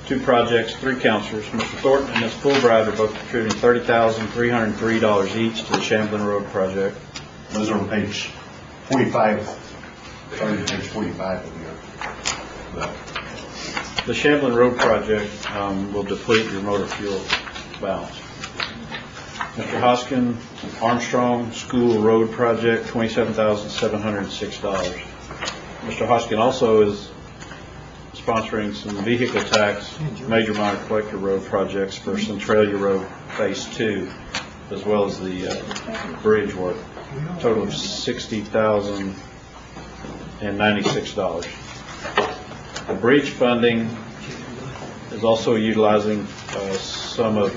two projects, three counselors. Mr. Thornton and Ms. Fulbright are both contributing $30,303 each to the Shamblin Road project. Those are on page 45, starting page 45 of your bill. The Shamblin Road project will deplete your motor fuel balance. Mr. Hoskin, Armstrong School Road project, $27,706. Mr. Hoskin also is sponsoring some vehicle tax, major minor collector road projects for Centralia Road Phase 2, as well as the bridge work. Total of $60,096. The bridge funding is also utilizing some of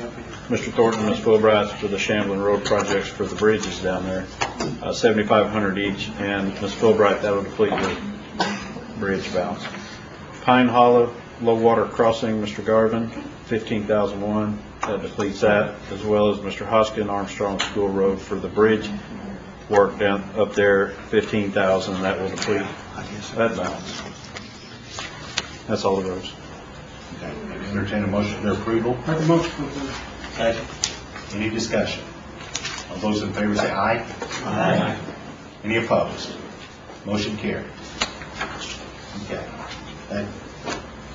Mr. Thornton and Ms. Fulbright for the Shamblin Road projects for the bridges down there, $7,500 each, and Ms. Fulbright, that will deplete the bridge balance. Pine Hollow Low Water Crossing, Mr. Garvin, $15,001, that depletes that, as well as Mr. Hoskin Armstrong School Road for the bridge work down up there, $15,000, and that will deplete that balance. That's all the roads. Okay. Entertain a motion for their approval. Make a motion for approval. Second. Any discussion? All those in favor say aye. Aye. Any opposed? Motion carried. Okay. That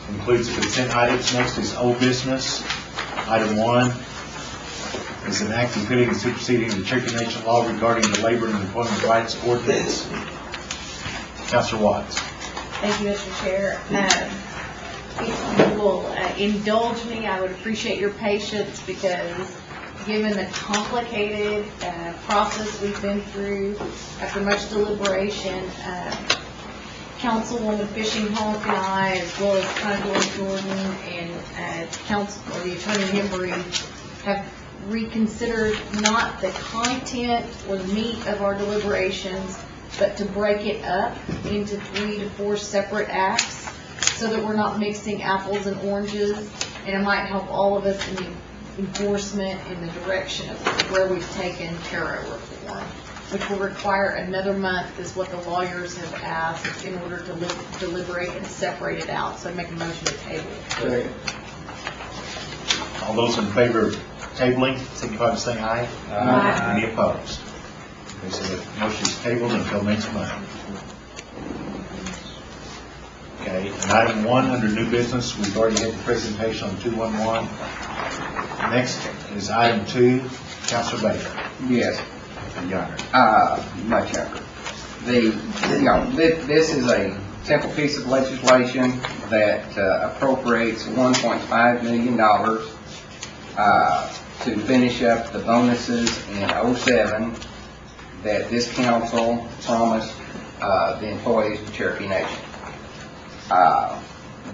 concludes the consent items. Next is old business. Item 1 is an act including and superseding the Cherokee Nation law regarding the labor and employment rights ordinance. Councilor Watts. Thank you, Mr. Chair. If you will indulge me, I would appreciate your patience because given the complicated process we've been through after much deliberation, Councilwoman Fishing Hawk and I, as well as Congressman Jordan and the Attorney Hembry, have reconsidered not the content or the meat of our deliberations, but to break it up into 3 to 4 separate acts so that we're not mixing apples and oranges, and it might help all of us in the enforcement in the direction of where we've taken tariff reform, which will require another month, is what the lawyers have asked, in order to deliberate and separate it out. So I make a motion to table. All those in favor of tabling, signify by saying aye. Aye. Any opposed? Okay, so the motion is tabled until next month. Okay, and item 1 under new business, we've already had the presentation on 211. Next is item 2, Councilor Baker. Yes. Younger. Much younger. This is a simple piece of legislation that appropriates $1.5 million to finish up the bonuses in '07 that this council promised the employees of Cherokee Nation.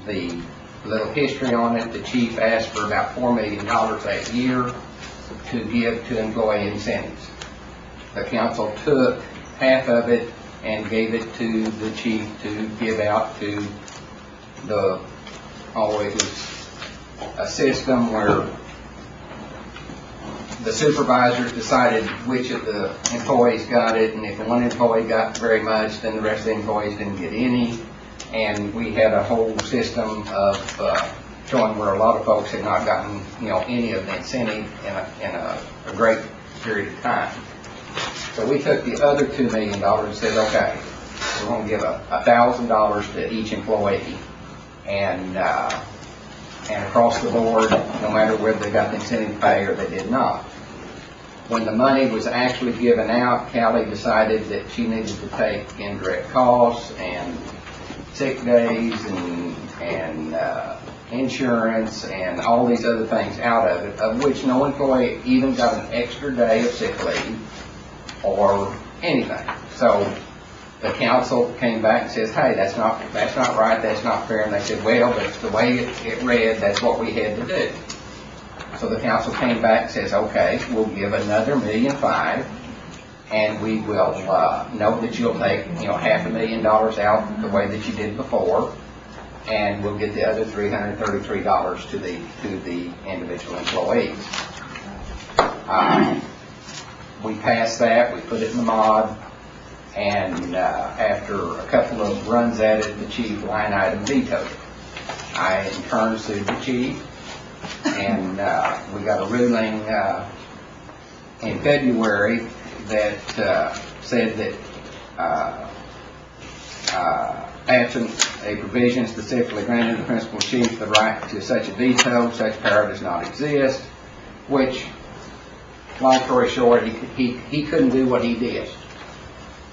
The little history on it, the chief asked for about $4 million that year to give to employee incentives. The council took half of it and gave it to the chief to give out to it was a system where the supervisors decided which of the employees got it, and if one employee got very much, then the rest of the employees didn't get any. and we had a whole system of showing where a lot of folks had not gotten, any of the incentive in a great period of time. So we took the other $2 million and said, okay, we're going to give $1,000 to each employee, and across the board, no matter whether they got the incentive pay or they did not. When the money was actually given out, Callie decided that she needed to take indirect costs and sick days and insurance and all these other things out of it, of which no employee even got an extra day of sick leave or anything. So the council came back and says, hey, that's not right, that's not fair. And they said, well, that's the way it read, that's what we had to do. So the council came back and says, okay, we'll give another $1.5 million, and we will know that you'll take, $500,000 out the way that you did before, and we'll get the other $333 to the individual employees. We passed that, we put it in the mod, and after a couple of runs at it, the chief line item vetoed it. I in turn sued the chief, and we got a ruling in February that said that absent a provision specifically granting the principal chief the right to such a veto, such power does not exist, which, long story short, he couldn't do what he did.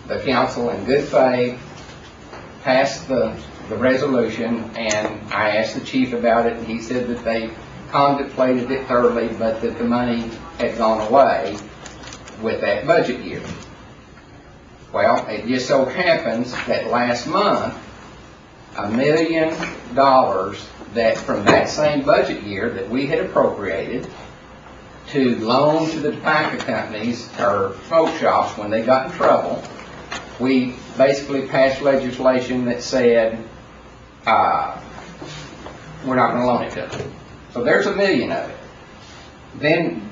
The council, in good faith, passed the resolution, and I asked the chief about it, and he said that they contemplated it thoroughly, but that the money had gone away with that budget year. Well, it just so happens that last month, $1 million that from that same budget year that we had appropriated to loan to the tobacco companies or smoke shops when they got in trouble, we basically passed legislation that said we're not going to loan it to them. So there's $1 million of it. Then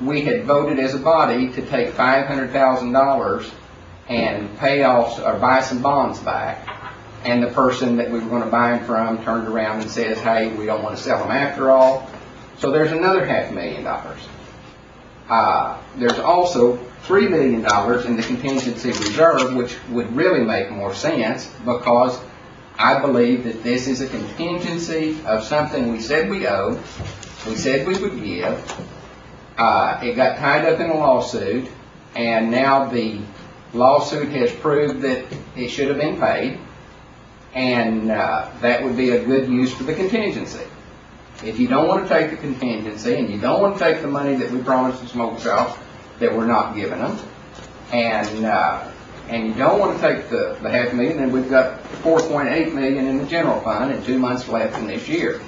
we had voted as a body to take $500,000 and pay off or buy some bonds back. And the person that we were going to buy them from turned around and says, hey, we don't want to sell them after all. So there's another $500,000. There's also $3 million in the contingency reserve, which would really make more sense because I believe that this is a contingency of something we said we owed, we said we would give. It got tied up in a lawsuit, and now the lawsuit has proved that it should have been paid, and that would be a good use for the contingency. If you don't want to take the contingency, and you don't want to take the money that we promised the smoke shops that we're not giving them, and you don't want to take the $500,000, then we've got $4.8 million in the general fund and 2 months left in this year.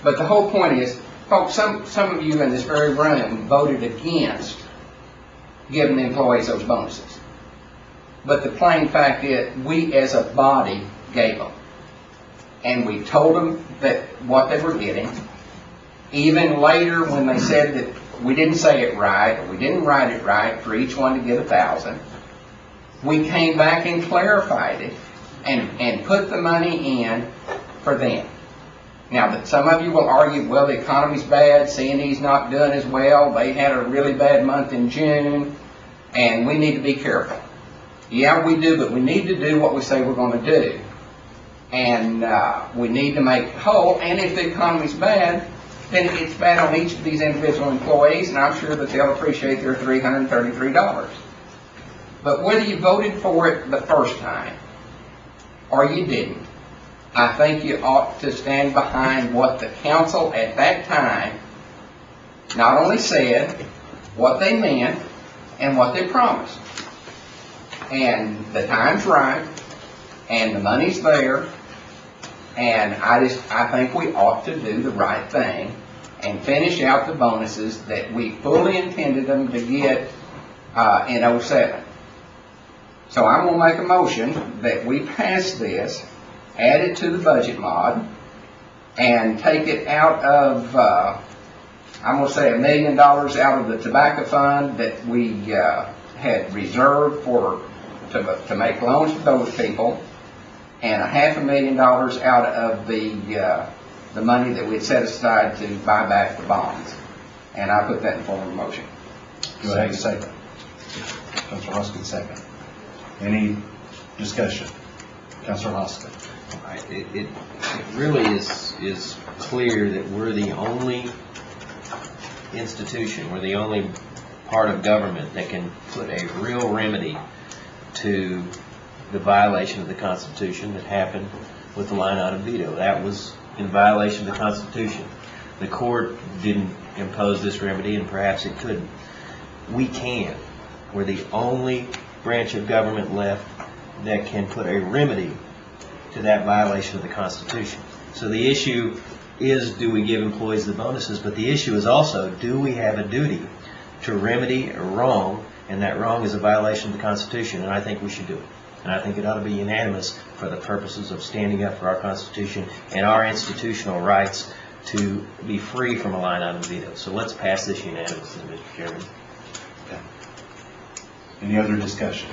But the whole point is, folks, some of you in this very room voted against giving the employees those bonuses. But the plain fact is, we as a body gave them. And we told them that what they were getting. Even later when they said that we didn't say it right, or we didn't write it right for each one to get $1,000, we came back and clarified it and put the money in for them. Now, that some of you will argue, well, the economy's bad, C&E's not doing as well, they had a really bad month in June, and we need to be careful. Yeah, we do, but we need to do what we say we're going to do. And we need to make whole, and if the economy's bad, then it's bad on each of these individual employees, and I'm sure that they'll appreciate their $333. But whether you voted for it the first time, or you didn't, I think you ought to stand behind what the council at that time not only said, what they meant, and what they promised. And the time's right, and the money's there, and I think we ought to do the right thing and finish out the bonuses that we fully intended them to get in 07. So I'm going to make a motion that we pass this, add it to the budget mod, and take it out of, I'm going to say $1 million out of the tobacco fund that we had reserved to make loans to those people, and $500,000 out of the money that we had set aside to buy back the bonds. And I put that in form of a motion. Do I have a second? Councilor Hoskin, second. Any discussion? Councilor Hoskin. It really is clear that we're the only institution, we're the only part of government that can put a real remedy to the violation of the Constitution that happened with the line item veto. That was in violation of the Constitution. The court didn't impose this remedy, and perhaps it couldn't. We can. We're the only branch of government left that can put a remedy to that violation of the Constitution. So the issue is, do we give employees the bonuses? But the issue is also, do we have a duty to remedy a wrong, and that wrong is a violation of the Constitution, and I think we should do it. And I think it ought to be unanimous for the purposes of standing up for our Constitution and our institutional rights to be free from a line item veto. So let's pass this unanimously, Mr. Chairman. Okay. Any other discussion?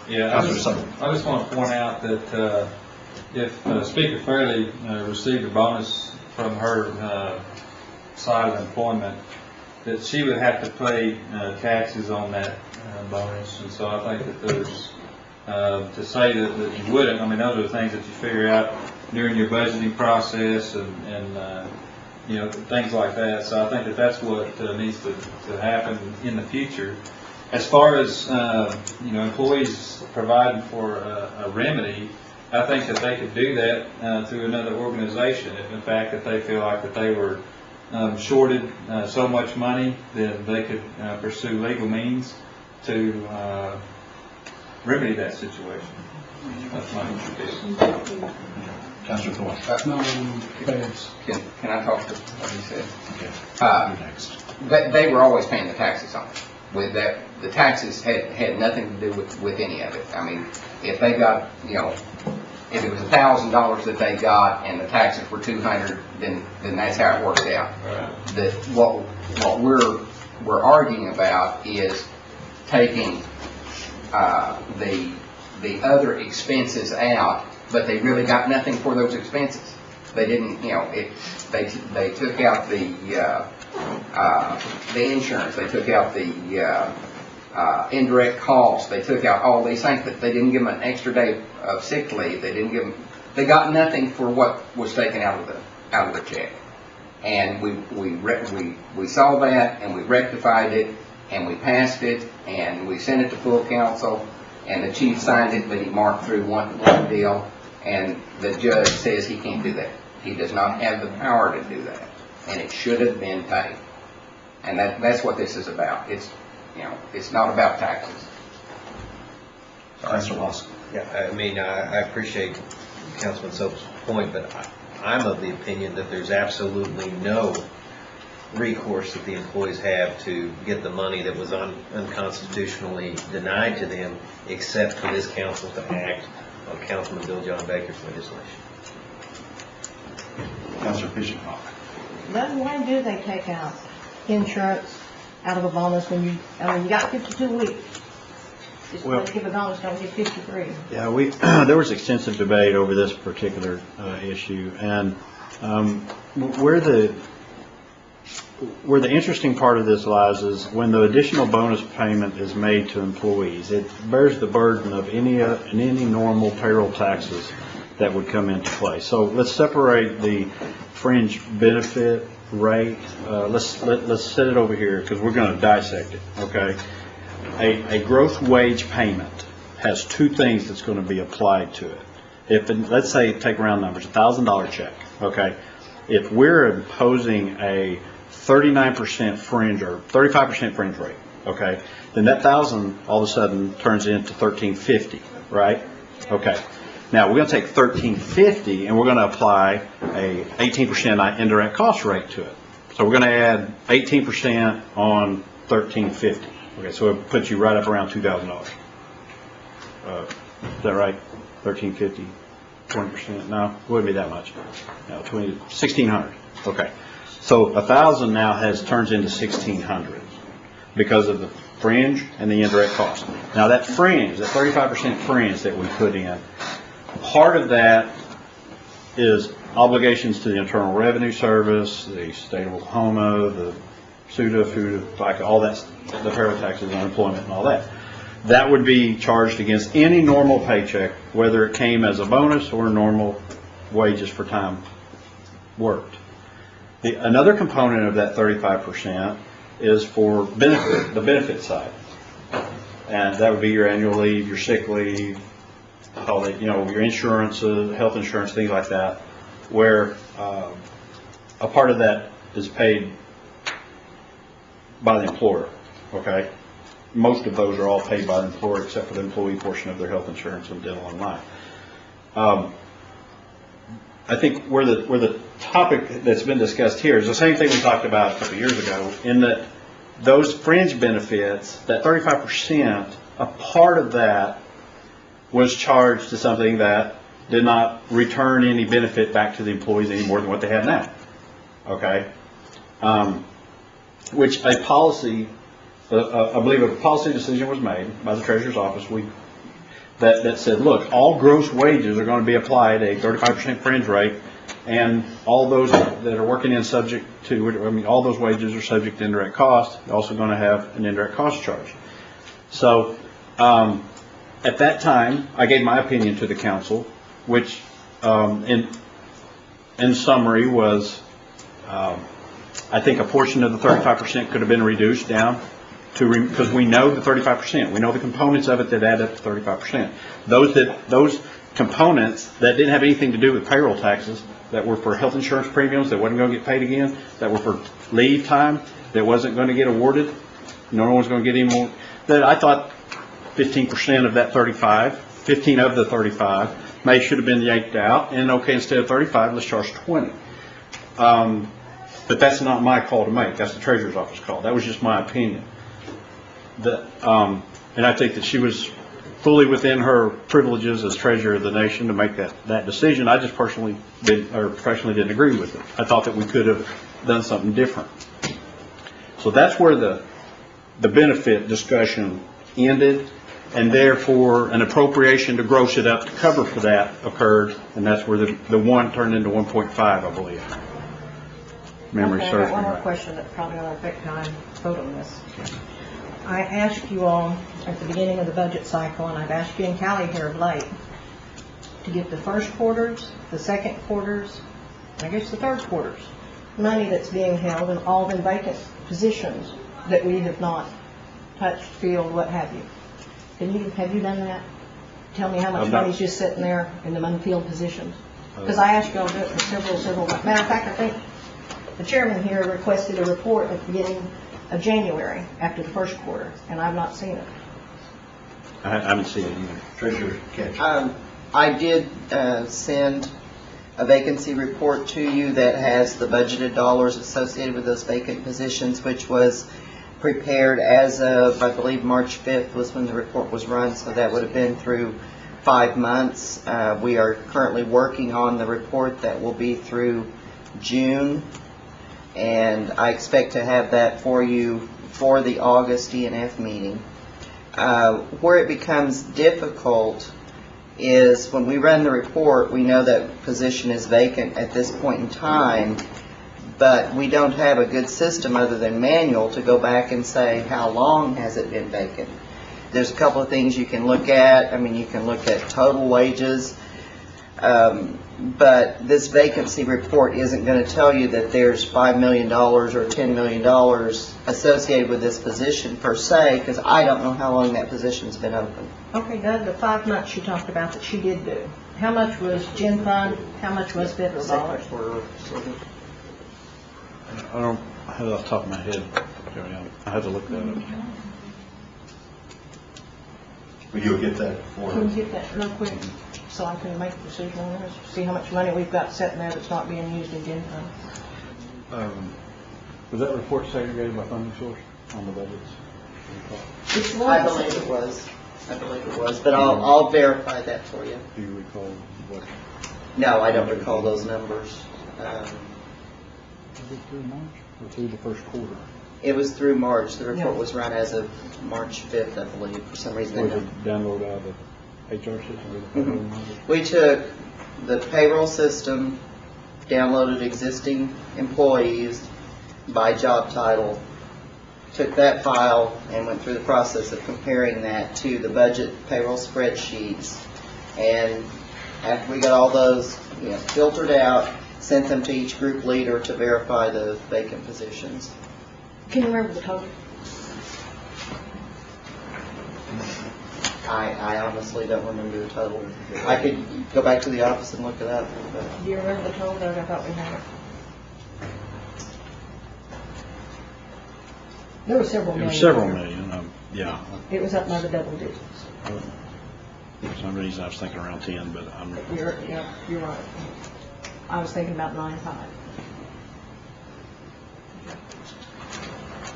Yeah, I just want to point out that if Speaker Fairley received a bonus from her side of employment, that she would have to pay taxes on that bonus. And so I think that there's, to say that you wouldn't, I mean, those are the things that you figure out during your budgeting process and you know, things like that. So I think that that's what needs to happen in the future. As far as you know, employees providing for a remedy, I think that they could do that through another organization. If in fact that they feel like that they were shorted so much money, then they could pursue legal means to remedy that situation. That's my interpretation. Councilor Thorne. Can I talk to what he said? Okay. Next. They were always paying the taxes on it. With that, the taxes had nothing to do with any of it. I mean, if they got, you know, if it was $1,000 that they got and the taxes were $200, then that's how it worked out. Right. That what we're arguing about is taking the other expenses out, but they really got nothing for those expenses. They didn't, you know, they took out the insurance, they took out the indirect costs, they took out all these things, but they didn't give them an extra day of sick leave. They didn't give them. They got nothing for what was taken out of the check. And we saw that, and we rectified it, and we passed it, and we sent it to full council, and the chief signed it, but he marked through one deal, and the judge says he can't do that. He does not have the power to do that, and it should have been paid. And that's what this is about. It's, you know, it's not about taxes. Councilor Lawson. Yeah, I mean, I appreciate Councilman Soap's point, but I'm of the opinion that there's absolutely no recourse that the employees have to get the money that was unconstitutionally denied to them, except for this council to act on Councilman Bill John Baker's legislation. Councilor Bishop. Then why do they take out insurance out of a bonus when you got 52 weeks? Just Well, give a bonus, don't get 53. Yeah, there was extensive debate over this particular issue, and where the interesting part of this lies is when the additional bonus payment is made to employees, it bears the burden of any normal payroll taxes that would come into play. So let's separate the fringe benefit rate. Let's set it over here because we're going to dissect it. Okay. A gross wage payment has two things that's going to be applied to it. If let's say, take round numbers, $1,000 check. Okay. If we're imposing a 39% fringe or 35% fringe rate, okay, then that $1,000 all of a sudden turns into $1,350, right? Okay. Now we're going to take $1,350 and we're going to apply a 18% indirect cost rate to it. So we're going to add 18% on $1,350. Okay, so it puts you right up around $2,000. Is that right? $1,350, 20%? No, it wouldn't be that much. No, $1,600. Okay. So $1,000 now turns into $1,600 because of the fringe and the indirect cost. Now that fringe, that 35% fringe that we put in, Part of that is obligations to the Internal Revenue Service, the state of Oklahoma, the SUDA, FUDA, FICA, all that, the payroll taxes, unemployment, and all that. That would be charged against any normal paycheck, whether it came as a bonus or normal wages for time worked. Another component of that 35% is for benefit, the benefit side. And that would be your annual leave, your sick leave, all that, your insurance, health insurance, things like that, where a part of that is paid by the employer, okay? Most of those are all paid by the employer except for the employee portion of their health insurance and dental and life. I think where the topic that's been discussed here is the same thing we talked about a couple of years ago, in that those fringe benefits, that 35%, a part of that was charged to something that did not return any benefit back to the employees any more than what they have now. Okay? Which a policy, I believe a policy decision was made by the Treasurer's Office that said, look, all gross wages are going to be applied a 35% fringe rate, and all those that are working in subject to, all those wages are subject to indirect cost. They're also going to have an indirect cost charge. So at that time, I gave my opinion to the council, which in summary was, I think a portion of the 35% could have been reduced down to, because we know the 35%, we know the components of it that add up to 35%. Those components that didn't have anything to do with payroll taxes, that were for health insurance premiums that wasn't going to get paid again, that were for leave time that wasn't going to get awarded, no one was going to get any more, that I thought 15% of that 35, 15 of the 35, should have been yanked out, and okay, instead of 35, let's charge 20. But that's not my call to make. That's the Treasurer's Office call. That was just my opinion. And I think that she was fully within her privileges as Treasurer of the nation to make that decision. I just professionally didn't agree with it. I thought that we could have done something different. So that's where the benefit discussion ended, and therefore an appropriation to gross it up to cover for that occurred, and that's where the 1 turned into 1.5, I believe. Memory serves me right. One more question that probably will affect how I vote on this. I asked you all at the beginning of the budget cycle, and I've asked you and Callie here of late, to get the first quarters, the second quarters, I guess the third quarters, money that's being held in all the vacant positions that we have not touched, filled, what have you. Have you done that? Tell me how much money's just sitting there in the unfilled positions. Because I asked you all to do it for several months. Matter of fact, I think the chairman here requested a report at the beginning of January after the first quarter, and I've not seen it. I haven't seen it either. Treasurer Catch. I did send a vacancy report to you that has the budgeted dollars associated with those vacant positions, which was prepared as of, I believe, March 5th was when the report was run, so that would have been through 5 months. We are currently working on the report that will be through June, and I expect to have that for you for the August E&F meeting. Where it becomes difficult is when we run the report, we know that position is vacant at this point in time, but we don't have a good system other than manual to go back and say how long has it been vacant. There's a couple of things you can look at. I mean, you can look at total wages, but this vacancy report isn't going to tell you that there's $5 million or $10 million associated with this position per se, because I don't know how long that position's been open. Okay, Doug, the 5 months you talked about that she did do, how much was Gen Fund, how much was federal dollars? I don't have it off the top of my head. I have to look that up. Will you get that for Can you get that real quick so I can make a decision on this? See how much money we've got sitting there that's not being used in Gen Fund. Was that report segregated by funding source on the budgets? I believe it was. But I'll verify that for you. Do you recall what? No, I don't recall those numbers. Was it through March or through the first quarter? It was through March. The report was run as of March 5th, I believe. For some reason, Was it downloaded out of HR system? We took the payroll system, downloaded existing employees by job title, took that file and went through the process of comparing that to the budget payroll spreadsheets. And after we got all those filtered out, sent them to each group leader to verify the vacant positions. Can you remember the total? I honestly don't remember the total. I could go back to the office and look it up. But Do you remember the total? I thought we had it. There were several It was million. several million, yeah. It was up by the double digits. For some reason, I was thinking around 10, but I'm... You're right. I was thinking about 9.5.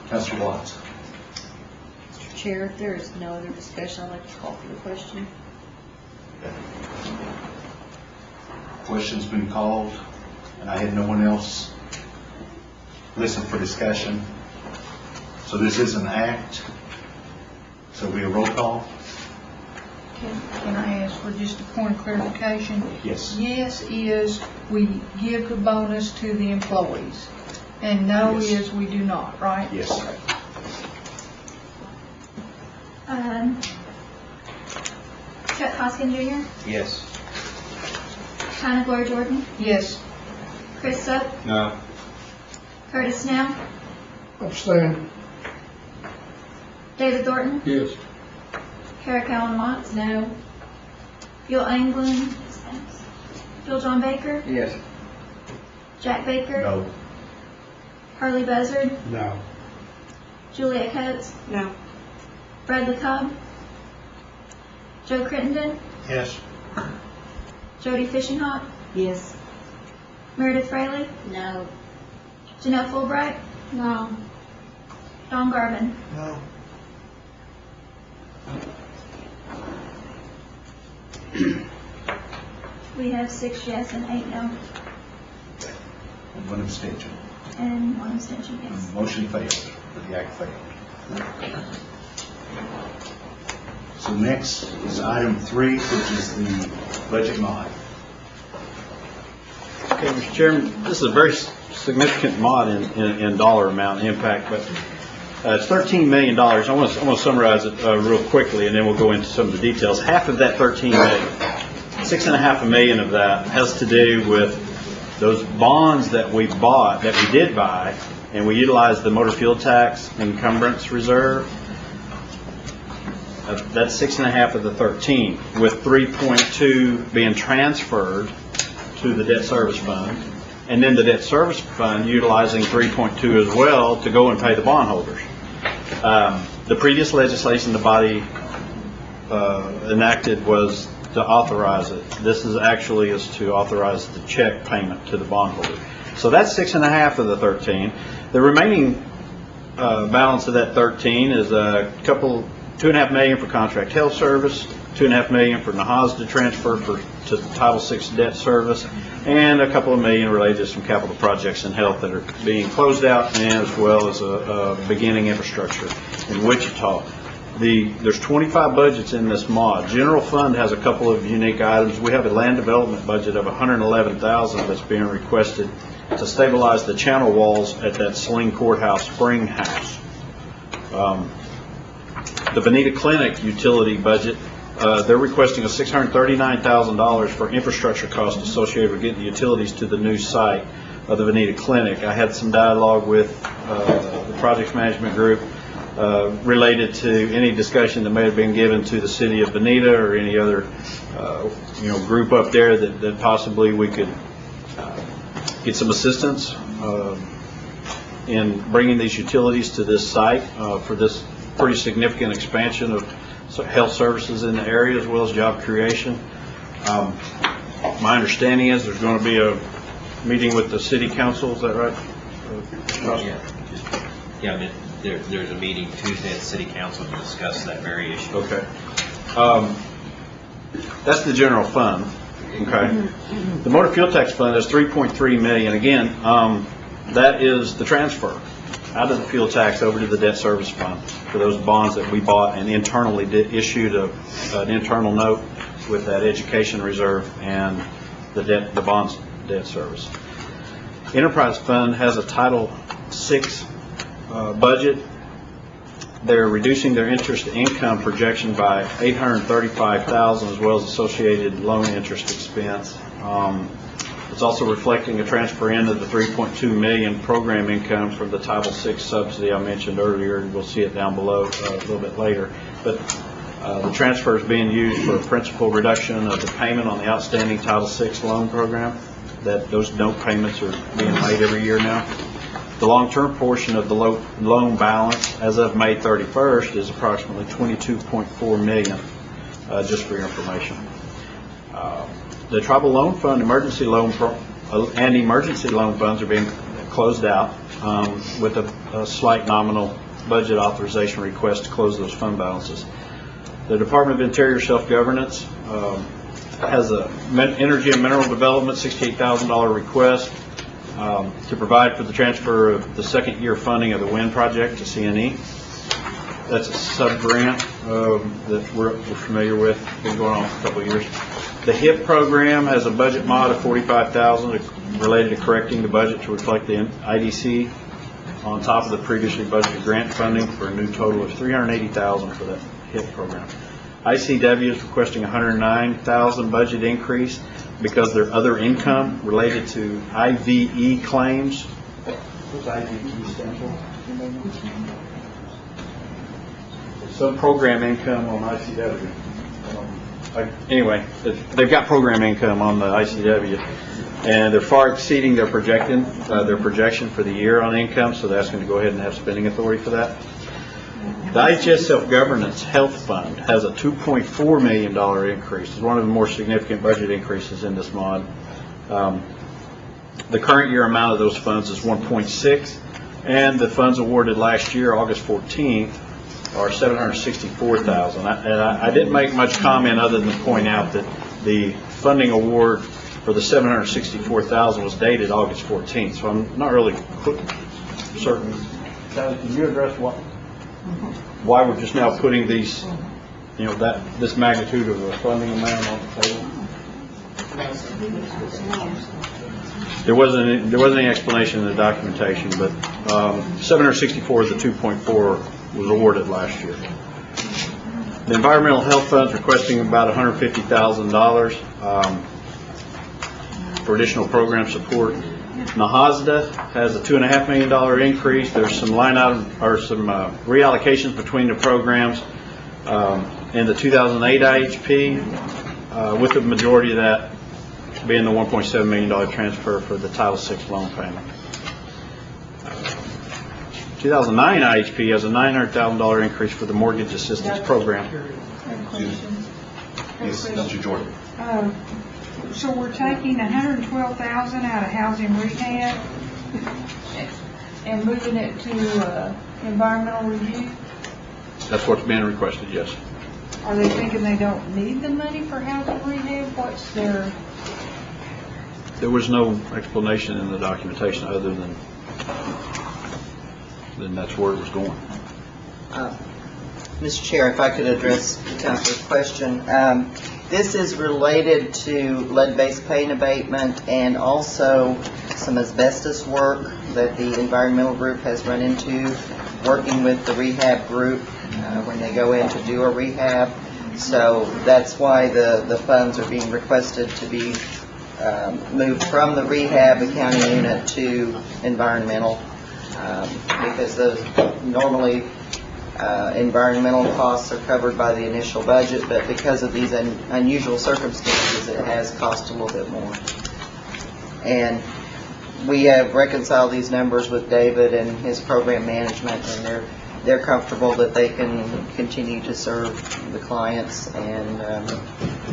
Councilor Watts. Mr. Chair, if there is no other discussion, I'd like to call for the question. Question's been called, and I had no one else listen for discussion. So this is an act. So we a roll call? Can I ask for just a point of clarification? Yes. Yes is we give the bonus to the employees, and no Yes. is we do not, right? Yes. Chuck Hoskin Jr., Yes. China Gloria Jordan, Yes. Chris Supp, No. Curtis Snell, Abstain. David Thornton, Yes. Kara Callan Watts, no. Bill Anglin, Bill John Baker, Yes. Jack Baker, No. Harley Buzzard, No. Juliet Coates, No. Bradley Cobb, Joe Crittenden, Yes. Jody Fishenhawk, Yes. Meredith Fraley, No. Janelle Fulbright, No. Don Garvin. No. We have 6 yes and 8 no, And one abstention. and 1 abstention, yes. Motion failed, or the act failed. So next is item 3, which is the budget mod. Okay, Mr. Chairman, this is a very significant mod in dollar amount impact, but it's $13 million. I want to summarize it real quickly, and then we'll go into some of the details. Half of that $13 million, $6.5 million of that has to do with those bonds that we bought, that we did buy, and we utilized the motor fuel tax encumbrance reserve. That's 6.5 of the 13, with 3.2 being transferred to the debt service fund, and then the debt service fund utilizing 3.2 as well to go and pay the bondholders. The previous legislation the body enacted was to authorize it. This is to authorize the check payment to the bondholder. So that's 6.5 of the 13. The remaining balance of that 13 is $2.5 million for contract health service, $2.5 million for NAHASDA transfer to Title VI debt service, and a couple of million related to some capital projects in health that are being closed out, and as well as a beginning infrastructure in Wichita. There's 25 budgets in this mod. General fund has a couple of unique items. We have a land development budget of $111,000 that's being requested to stabilize the channel walls at that Sling Courthouse spring house. The Bonita Clinic utility budget, they're requesting a $639,000 for infrastructure costs associated with getting the utilities to the new site of the Bonita Clinic. I had some dialogue with the projects management group related to any discussion that may have been given to the city of Bonita or any other group up there that possibly we could get some assistance in bringing these utilities to this site for this pretty significant expansion of health services in the area as well as job creation. My understanding is there's going to be a meeting with the city council. Is that right? There's a meeting Tuesday at the city council to discuss that very issue. Okay. That's the general fund. Okay. The motor fuel tax fund is $3.3 million. Again, that is the transfer. out of the fuel tax over to the debt service fund for those bonds that we bought and internally issued an internal note with that education reserve and the bonds debt service. Enterprise Fund has a Title VI budget. They're reducing their interest income projection by $835,000 as well as associated loan interest expense. It's also reflecting a transfer in of the $3.2 million program income from the Title VI subsidy I mentioned earlier. We'll see it down below a little bit later. But the transfer is being used for a principal reduction of the payment on the outstanding Title VI loan program. That those note payments are being made every year now. The long-term portion of the loan balance as of May 31st is approximately $22.4 million, just for your information. The Tribal Loan Fund, emergency loan funds are being closed out with a slight nominal budget authorization request to close those fund balances. The Department of Interior Self-Governance has a Energy and Mineral Development $68,000 request to provide for the transfer of the second year funding of the wind project to CNE. That's a sub-grant that we're familiar with, been going on for a couple of years. The HIP program has a budget mod of $45,000 related to correcting the budget to reflect the IDC on top of the previously budgeted grant funding for a new total of $380,000 for that HIP program. ICW is requesting $109,000 budget increase because their other income related to IVE claims. What's IVE stand for? Some program income on ICW. Anyway, they've got program income on the ICW, and they're far exceeding their projection for the year on income, so they're asking to go ahead and have spending authority for that. The IHS Self-Governance Health Fund has a $2.4 million increase. It's one of the more significant budget increases in this mod. The current year amount of those funds is $1.6, and the funds awarded last year, August 14th, are $764,000. And I didn't make much comment other than to point out that the funding award for the $764,000 was dated August 14th, so I'm not really certain. Sally, can you address why we're just now putting these, this magnitude of a funding amount on the table? There wasn't any explanation in the documentation, but 764 of the 2.4 was awarded last year. The Environmental Health Fund's requesting about $150,000 for additional program support. NAHASDA has a $2.5 million increase. There's some line item or some reallocations between the programs in the 2008 IHP, with the majority of that being the $1.7 million transfer for the Title VI loan payment. 2009 IHP has a $900,000 increase for the mortgage assistance program. Yes, Mr. Jordan. So we're taking $112,000 out of housing rehab and moving it to environmental review? That's what's being requested, yes. Are they thinking they don't need the money for housing rehab? What's their... There was no explanation in the documentation other than that's where it was going. Mr. Chair, if I could address the council's question. This is related to lead-based paint abatement and also some asbestos work that the environmental group has run into, working with the rehab group when they go in to do a rehab. So that's why the funds are being requested to be moved from the rehab accounting unit to environmental, because those normally environmental costs are covered by the initial budget, but because of these unusual circumstances, it has cost a little bit more. And we have reconciled these numbers with David and his program management, and they're comfortable that they can continue to serve the clients. And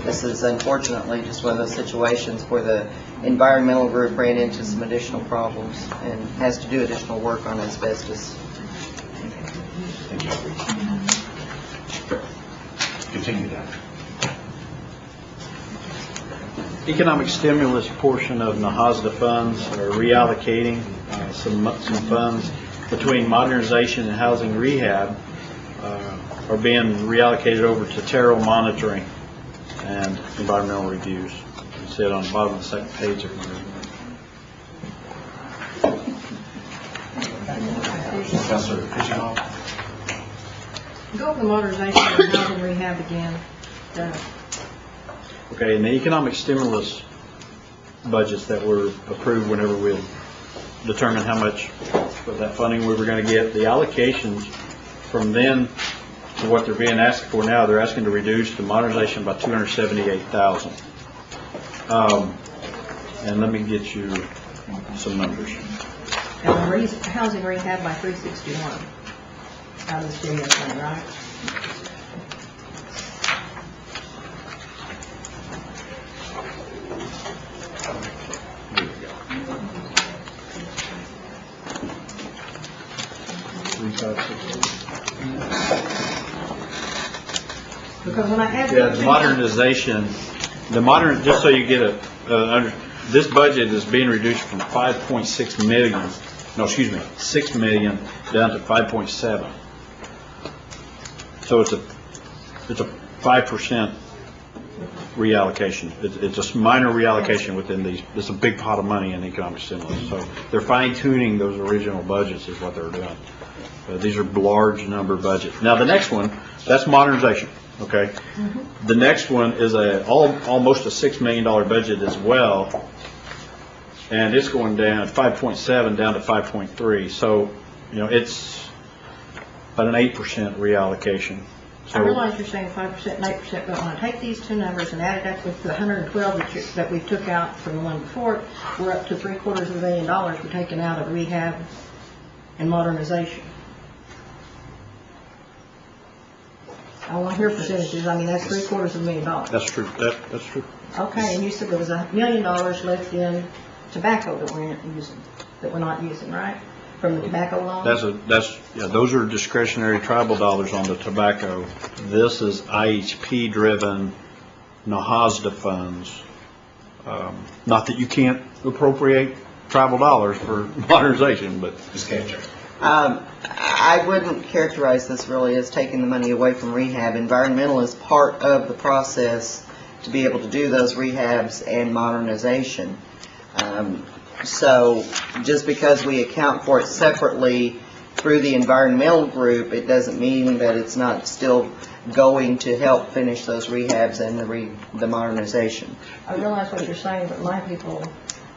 this is unfortunately just one of those situations where the environmental group ran into some additional problems and has to do additional work on asbestos. Thank you. Continue that. Economic stimulus portion of NAHASDA funds are reallocating some funds between modernization and housing rehab are being reallocated over to Terrell monitoring and environmental reviews. You see it on the bottom of the second page of your Go over the modernization and housing rehab again. Okay, and the economic stimulus budgets that were approved whenever we determined how much of that funding we were going to get, the allocations from then to what they're being asked for now, they're asking to reduce the modernization by $278,000. And let me get you some numbers. And housing rehab by 361. Out of the stimulus money, right? Because when I add the modernization, just so you get this budget is being reduced from 5.6 million, no, excuse me, 6 million down to 5.7. So it's a 5% reallocation. It's a minor reallocation within these. It's a big pot of money in economic stimulus. So they're fine tuning those original budgets is what they're doing. These are large number budgets. Now the next one, that's modernization. Okay. The next one is almost a $6 million budget as well, and it's going down 5.7 down to 5.3. So, it's about an 8% reallocation. So, I realize you're saying 5% and 8%, but when I take these two numbers and add it up with the 112 that we took out from the one before, we're up to $750 million we're taking out of rehab and modernization. I want to hear percentages. I mean, that's $750 million. That's true. That's true. Okay, and you said there was $1 million left in tobacco that we're not using, right? From the tobacco loan? Those are discretionary tribal dollars on the tobacco. This is IHP driven NAHASDA funds. Not that you can't appropriate tribal dollars for modernization, but just capture. I wouldn't characterize this really as taking the money away from rehab. Environmental is part of the process to be able to do those rehabs and modernization. So just because we account for it separately through the environmental group, it doesn't mean that it's not still going to help finish those rehabs and the modernization. I realize what you're saying, but my people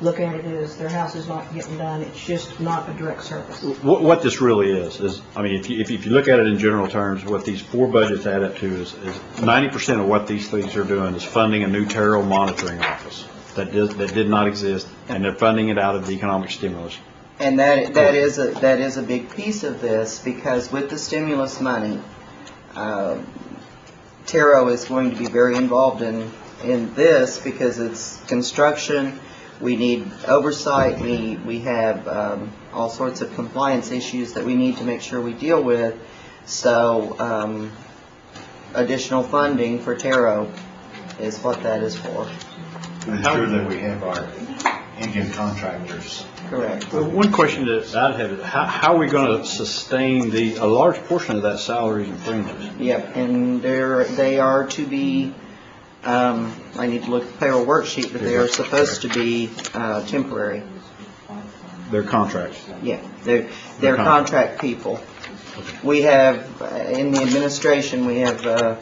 look at it as their house is not getting done. It's just not a direct service. what this really is, I mean, if you look at it in general terms, what these four budgets add up to is 90% of what these things are doing is funding a new Terrell monitoring office that did not exist, and they're funding it out of the economic stimulus. And that is a big piece of this, because with the stimulus money, Terrell is going to be very involved in this, because it's construction. We need oversight. We have all sorts of compliance issues that we need to make sure we deal with. So additional funding for Terrell is what that is for. To ensure that we have our Indian contractors. Correct. Well, one question that I'd have is how are we going to sustain a large portion of that salaries and fringes? Yep, and they are to be. I need to look at the payroll worksheet, but they are supposed to be temporary. They're contracts. Yeah, they're contract people. We have, in the administration, we have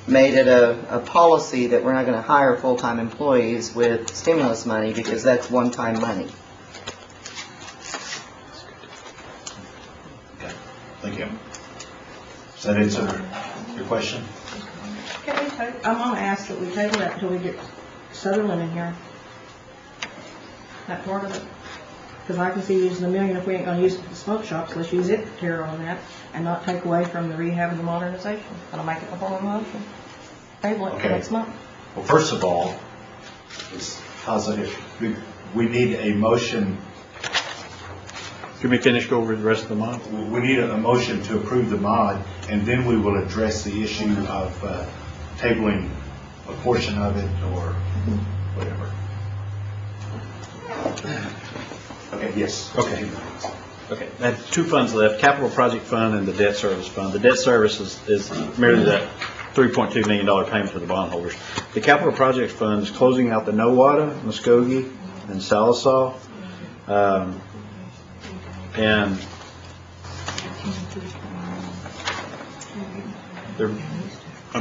made it a policy that we're not going to hire full-time employees with stimulus money, because that's one-time money. Okay, thank you. Does that answer your question? I'm going to ask that we table that until we get Sutherland in here. That part of it. Because I can see using $1 million if we ain't going to use it for the smoke shops. Let's use it for Terrell on that and not take away from the rehab and the modernization. I'll make it a formal motion. Table it for next month. Well, first of all, it's positive. We need a motion. Can we finish go over the rest of the mod? We need a motion to approve the mod, and then we will address the issue of tabling a portion of it or whatever. Okay, yes. Okay. Okay, I have two funds left, capital project fund and the debt service fund. The debt service is merely that $3.2 million payment to the bondholders. The capital project fund is closing out the Nowata, Muskogee, and Salisaw. And I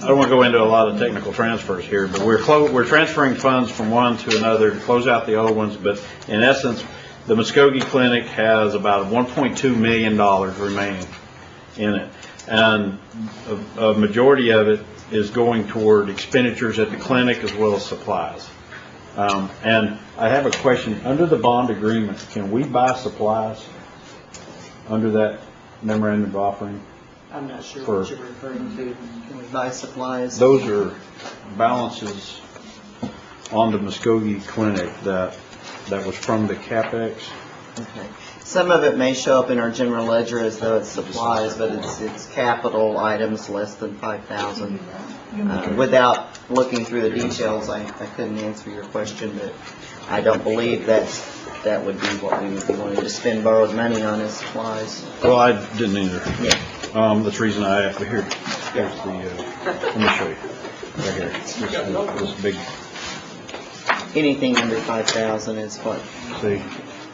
don't want to go into a lot of technical transfers here, but we're transferring funds from one to another to close out the old ones. But in essence, the Muskogee Clinic has about $1.2 million remaining in it, and a majority of it is going toward expenditures at the clinic as well as supplies. And I have a question. Under the bond agreement, can we buy supplies under that memorandum of offering? I'm not sure what you're referring to. Can we buy supplies? Those are balances on the Muskogee Clinic that was from the CapEx. Okay. Some of it may show up in our general ledger as though it's supplies, but it's capital items less than $5,000. Without looking through the details, I couldn't answer your question, but I don't believe that would be what we would be wanting to spend borrowed money on as supplies. Well, I didn't either. Yeah. That's the reason I asked. Here's the, let me show you. Right here. This big. Anything under 5,000 is what? See?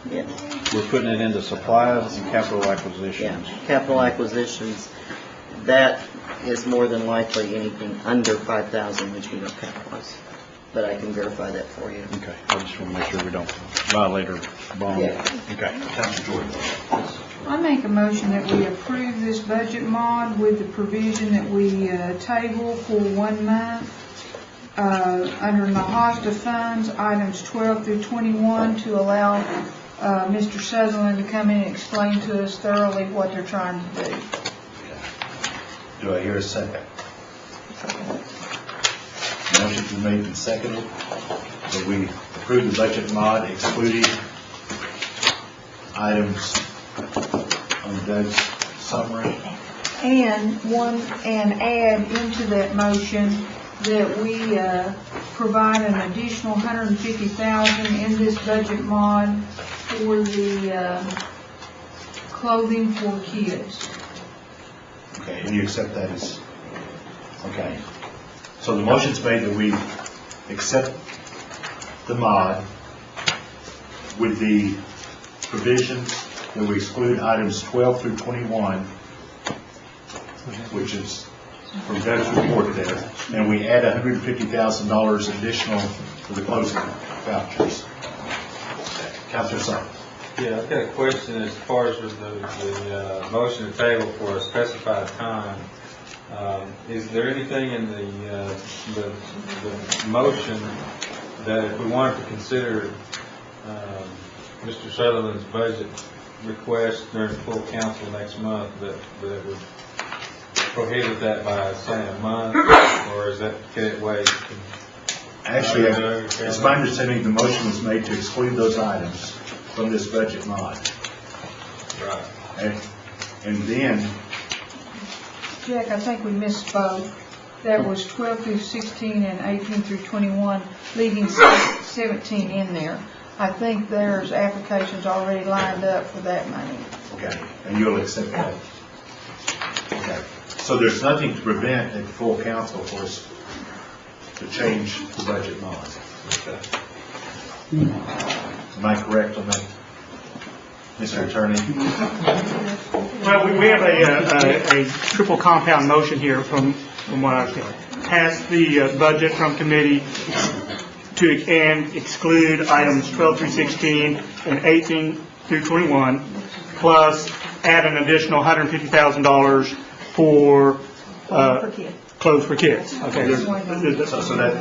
Yeah. We're putting it into supplies and capital acquisitions. Yeah. Capital acquisitions, that is more than likely anything under 5,000 which we don't capitalize. But I can verify that for you. Okay. I just want to make sure we don't violate our bond. Yeah. Okay. I make a motion that we approve this budget mod with the provision that we table for 1 month under Nahasta funds, items 12 through 21, to allow Mr. Sutherland to come in and explain to us thoroughly what they're trying to do. Do I hear a second? Motion's been made and seconded that we approve the budget mod excluding items on Doug's summary. And add into that motion that we provide an additional $150,000 in this budget mod for the clothing for kids. Okay, and you accept that as, okay. So the motion's made that we accept the mod with the provisions that we exclude items 12 through 21, which is from Doug's report there, and we add $150,000 additional for the closing vouchers. Councilor Sutton. Yeah, I've got a question as far as with the motion to table for a specified time. Is there anything in the motion that if we wanted to consider Mr. Sutherland's budget request during full council next month that would prohibit that by saying a month, or is that, can it wait? Actually, it's my understanding the motion was made to exclude those items from this budget mod. Right. And then, Jack, I think we misspoke. That was 12 through 16 and 18 through 21, leaving 17 in there. I think there's applications already lined up for that money. okay, and you'll accept that? Okay. So there's nothing to prevent at full council for us to change the budget mod. Okay. Am I correct on that, Mr. Attorney? Well, we have a triple compound motion here from what I've seen. Pass the budget from committee and exclude items 12 through 16 and 18 through 21, plus add an additional $150,000 for clothes for kids. Okay. So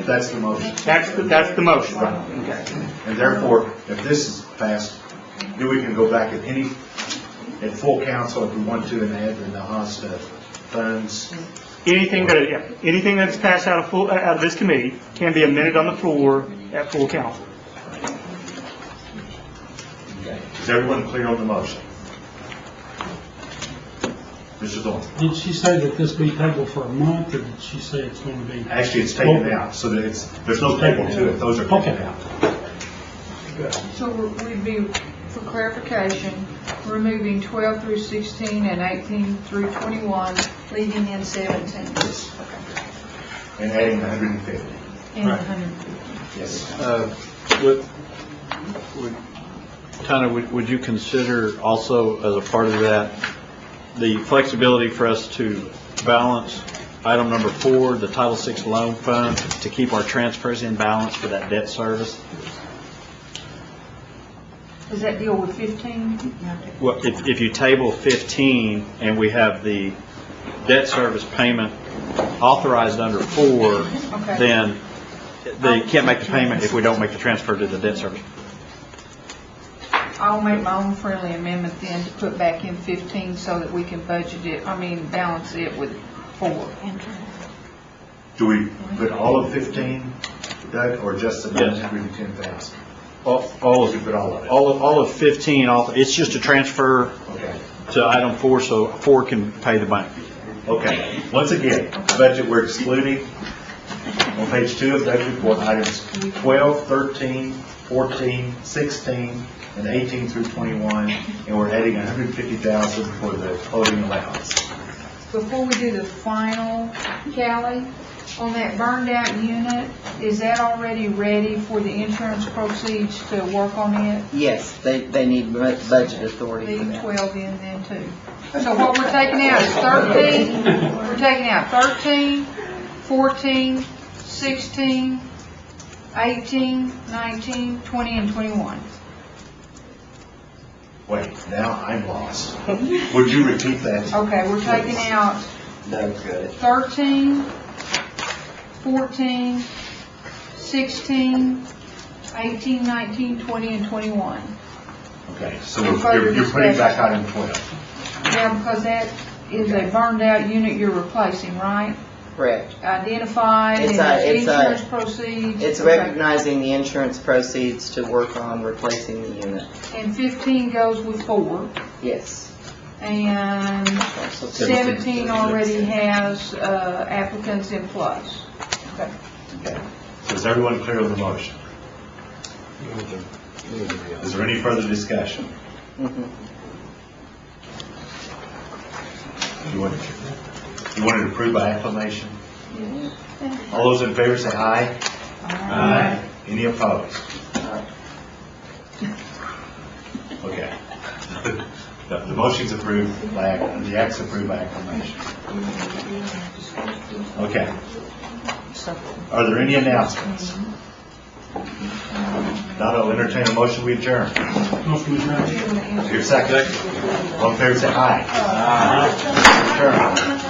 that's the motion. That's the motion. Right. Okay. And therefore, if this is passed, then we can go back at full council if we want to and add the Nahasta funds. Anything that is passed out of this committee can be amended on the floor at full council. Okay. Is everyone clear on the motion? Mr. Thorne? Did she say that this be tabled for a month, or did she say it's going to be? Actually, it's taken out, so that there's no table to it. Those are taken out. So we'd be for clarification, removing 12 through 16 and 18 through 21, leaving in 17. And adding 150. And 150. Yes. Would you consider also as a part of that, the flexibility for us to balance item number 4, the Title VI loan fund, to keep our transfers in balance for that debt service? Does that deal with 15? Well, if you table 15 and we have the debt service payment authorized under 4, then they can't make the payment if we don't make the transfer to the debt service. I'll make my own friendly amendment then to put back in 15 so that we can budget it, balance it with 4. Do we put all of 15, Doug, or just the 910,000? All of put all of it. All of 15, it's just a transfer to item 4 so 4 can pay the bank. Okay. Once again, budget we're excluding on page 2 of Doug's report, items 12, 13, 14, 16, and 18 through 21, and we're adding 150,000 for the clothing allowance. Before we do the final tally, on that burned out unit, is that already ready for the insurance proceeds to work on it? Yes, they need budget authority for Leave that. 12 in then too. So what we're taking out is 13, we're taking out 13, 14, 16, 18, 19, 20, and 21. Wait, now I'm lost. Would you repeat that? Okay, we're taking out Doug's got it. 13, 14, 16, 18, 19, 20, and 21. Okay, so you're putting back item 12. Yeah, because that is a burned out unit you're replacing, right? Correct. Identified and insurance proceeds. It's recognizing the insurance proceeds to work on replacing the unit. And 15 goes with 4. Yes. And 17 already has applicants in place. Okay. Okay. So is everyone clear on the motion? Is there any further discussion? You want it approved by acclamation? All those in favor say aye. Aye. Any opposed? Okay. The motion's approved the act's approved by acclamation. Okay. Are there any announcements? Not, I'll entertain a motion, we adjourn. Motion adjourned. Your second. All in favor say aye. Aye. Adjourn.